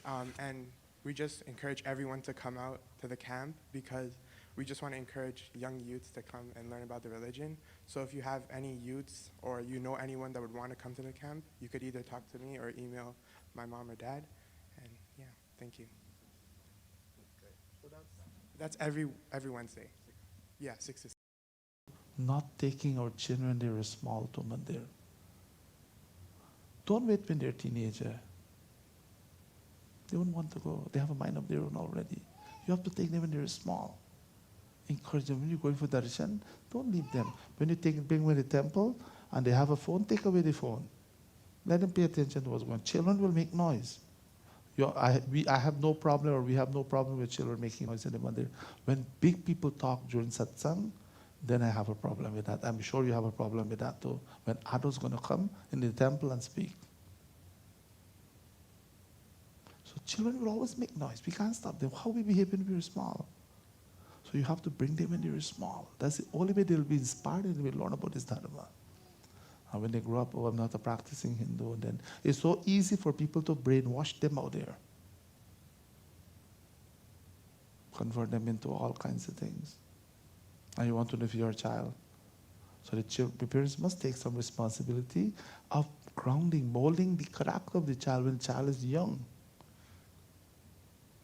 I: and we just encourage everyone to come out to the camp because we just want to encourage young youths to come and learn about the religion. So if you have any youths or you know anyone that would want to come to the camp, you could either talk to me or email my mom or dad. And yeah, thank you. So that's every Wednesday. Yeah, 6 to 6.
E: Not taking our children when they were small to mandir. Don't wait when they're teenager. They won't want to go. They have a mind of their own already. You have to take them when they're small. Encourage them. When you're going for darshan, don't leave them. When you bring them to the temple and they have a phone, take away the phone. Let them pay attention to what's going on. Children will make noise. I have no problem, or we have no problem with children making noise in the mandir. When big people talk during satsang, then I have a problem with that. I'm sure you have a problem with that too. When adults going to come in the temple and speak. So children will always make noise. We can't stop them. How we behave when we are small? So you have to bring them when they are small. That's the only way they'll be inspired and they'll learn about this dharma. And when they grow up, oh, I'm not a practicing Hindu, then it's so easy for people to brainwash them out there. convert them into all kinds of things. And you want to know if you're a child. So the parents must take some responsibility of grounding, molding the character of the child when the child is young.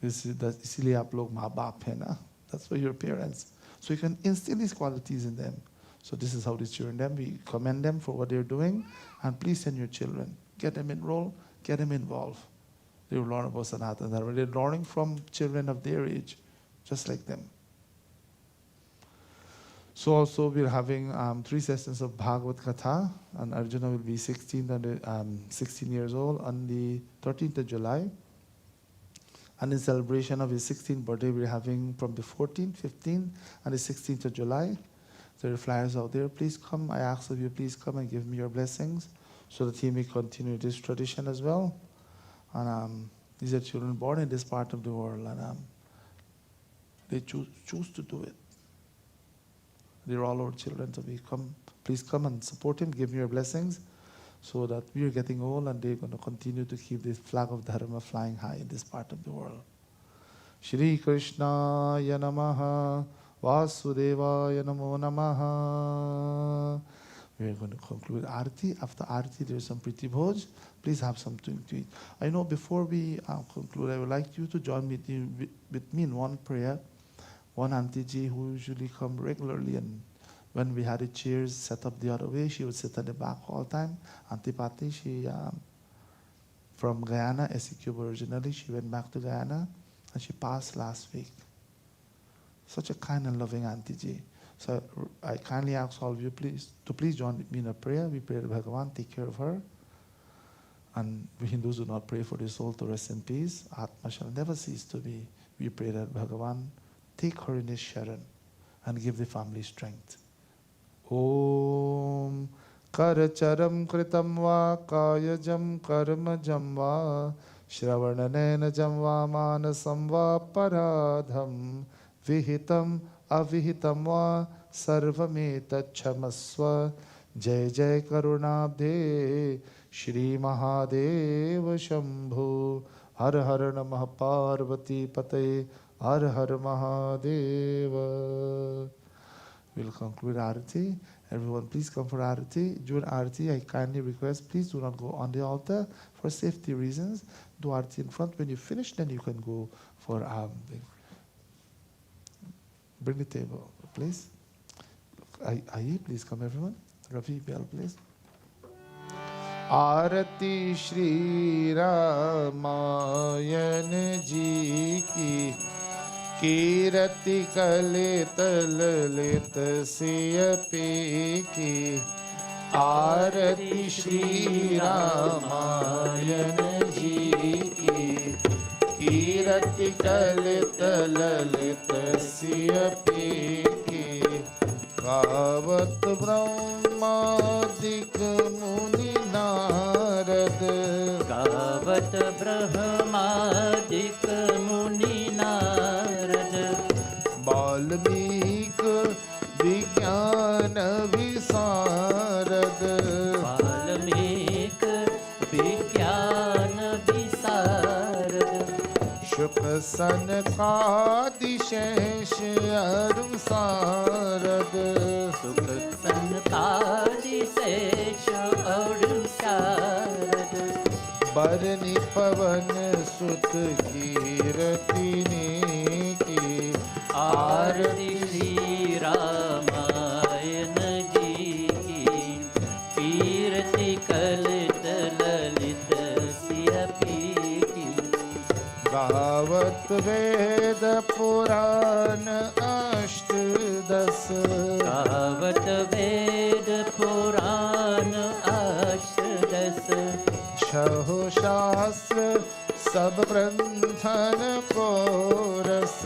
E: इसीलिए आप लोग माँ बाप है ना. That's why you're parents. So you can instill these qualities in them. So this is how the children, we commend them for what they're doing, and please send your children. Get them enrolled, get them involved. They will learn about Sanatana Dharma. They're learning from children of their age, just like them. So also we're having 3 sessions of Bhagavad Katha, and Arjuna will be 16 years old on the 13th of July. And in celebration of his 16th birthday, we're having from the 14th, 15th, and the 16th of July. There are flyers out there. Please come. I ask of you, please come and give me your blessings so that he may continue this tradition as well. And these are children born in this part of the world, and they choose to do it. They're all our children, so please come and support him, give me your blessings, so that we are getting old and they're going to continue to keep this flag of Dharma flying high in this part of the world. Shri Krishnaya Namaha, Vasudevaya Namo Namaha. We are going to conclude Arti. After Arti, there is some Priti Bhoj. Please have something to eat. I know before we conclude, I would like you to join with me in one prayer. One Auntie Ji who usually come regularly, and when we had the chairs set up the other way, she would sit at the back all the time. Auntie Pati, she from Guyana, SEQ originally. She went back to Guyana, and she passed last week. Such a kind and loving Auntie Ji. So I kindly ask all of you to please join with me in a prayer. We pray that Bhagavan take care of her. And we Hindus do not pray for the soul to rest in peace. Atma shall never cease to be. We pray that Bhagavan take her in his sharan and give the family strength. Om Karacharam Kritam Va Kayajam Karmajam Va Shravananena Jamva Manasam Va Paradham Vihitam Avihitam Va Sarvameta Chamaswa Jai Jai Karunabde Shri Mahadeva Shambhu Har Har Namah Parvati Pate Har Har Mahadeva. We'll conclude Arati. Everyone, please come for Arati. During Arati, I kindly request, please do not go on the altar for safety reasons. Do Arati in front. When you finish, then you can go for bring the table, please. Aye, please come, everyone. Ravi, bell, please. Arati Shri Ramayan Ji ki Kirati Kalit Lalit Siyapi ki Arati Shri Ramayan Ji ki Kirati Kalit Lalit Siyapi ki Kavat Brahmadik Muni Narad
H: Kavat Brahmadik Muni Narad
E: Balmik Vigyan Visarad
H: Balmik Vigyan Visarad
E: Shuk Sanakadi Shesh Arusarad
H: Sukh Sankadi Sesh Arusarad
E: Barni Pavan Sut Kiratini ki
H: Arati Shri Ramayana Ji ki Kirti Kalit Lalit Siyapi ki
E: Gavat Ved Puran Ashtadas
H: Gavat Ved Puran Ashtadas
E: Shaho Shastra Sab Pranthan Koras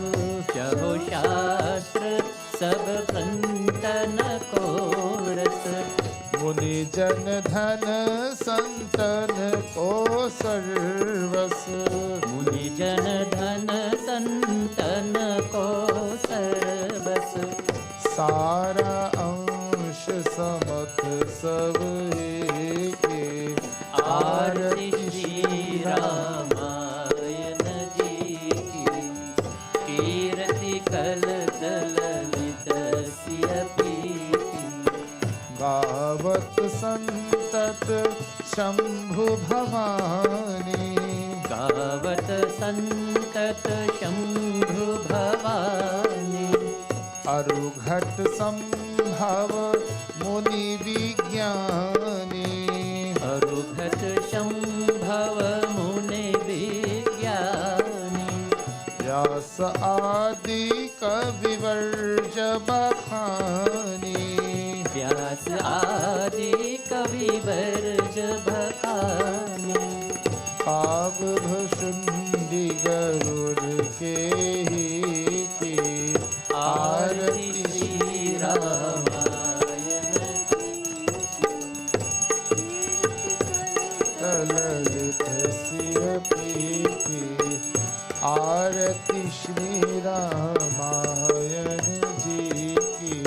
H: Chaho Shastra Sab Prantan Koras
E: Muni Jan Dhan Santan Ko Sarvas
H: Muni Jan Dhan Santan Ko Sarvas
E: Sara Ansh Samat Sab Eke
H: Arati Shri Ramayana Ji ki Kirti
E: Shambhu Bhavani
H: गावत संतत शंभु भवानी
E: अरुघट संभव मुनि विज्ञानी
H: अरुघट शंभव मुनि विज्ञानी
E: व्यास आदि कविवर्ज बखानी
H: व्यास आदि कवि वर्ज बखानी
E: कागभुषुंडी गरुड़ के ही की
H: आरती श्री रामायण
E: ललित सिय पीठी आरती श्री रामायण जी की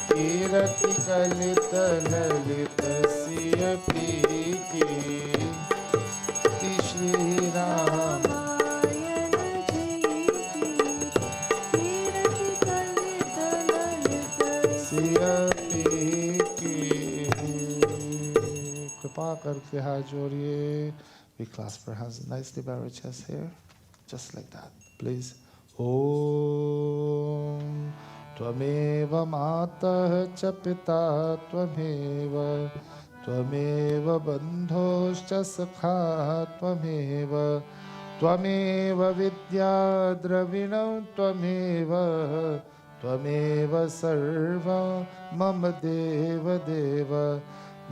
E: कीरति कलित ललित सिय पीठी श्री राम कृपा करके हाथ जोड़िए. We clasp our hands nicely by our chest here, just like that, please. Om Tvameva Matah Cha Pita Tvameva Tvameva Bandhoscha Sakha Tvameva Tvameva Vidya Dravinam Tvameva Tvameva Sarva Mama Deva Deva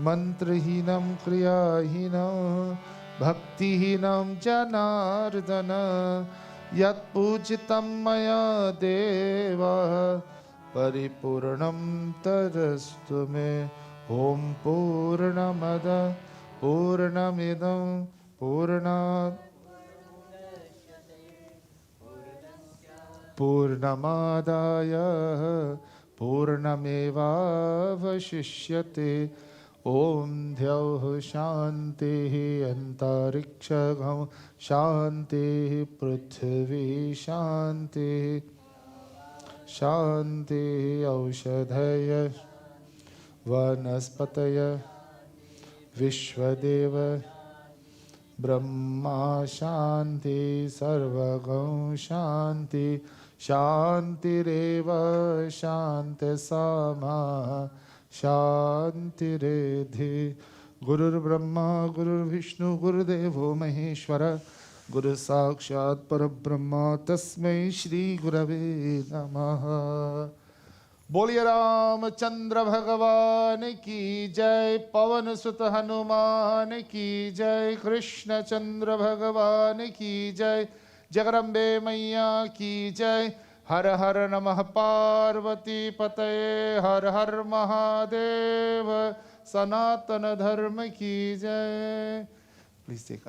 E: Mantrahinam Kriyahinam Bhaktihinam Janardana Yat Pujitam Maya Deva Paripurnam Tarastu Me Om Purnamada Purnamidam Purnat Purnamadaya Purnameva Vashishyate Om Dhyauh Shanti Antarikshagam Shanti Prithvi Shanti Shanti Aushadhaya Vanaspataya Vishwadeva Brahma Shanti Sarvagam Shanti Shanti Reva Shanti Sama Shanti Redhi Gurur Brahma Gurur Vishnu Guru Devo Maheshwara Guru Sakshat Parabrahma Tasmai Shri Gurave Namaha. बोलिए रामचंद्र भगवान की जय. पवन सुत हनुमान की जय. कृष्ण चंद्र भगवान की जय. जगदम्बे मैया की जय. हर हर नमः पार्वती पतये. हर हर महादेव. सनातन धर्म की जय. Please take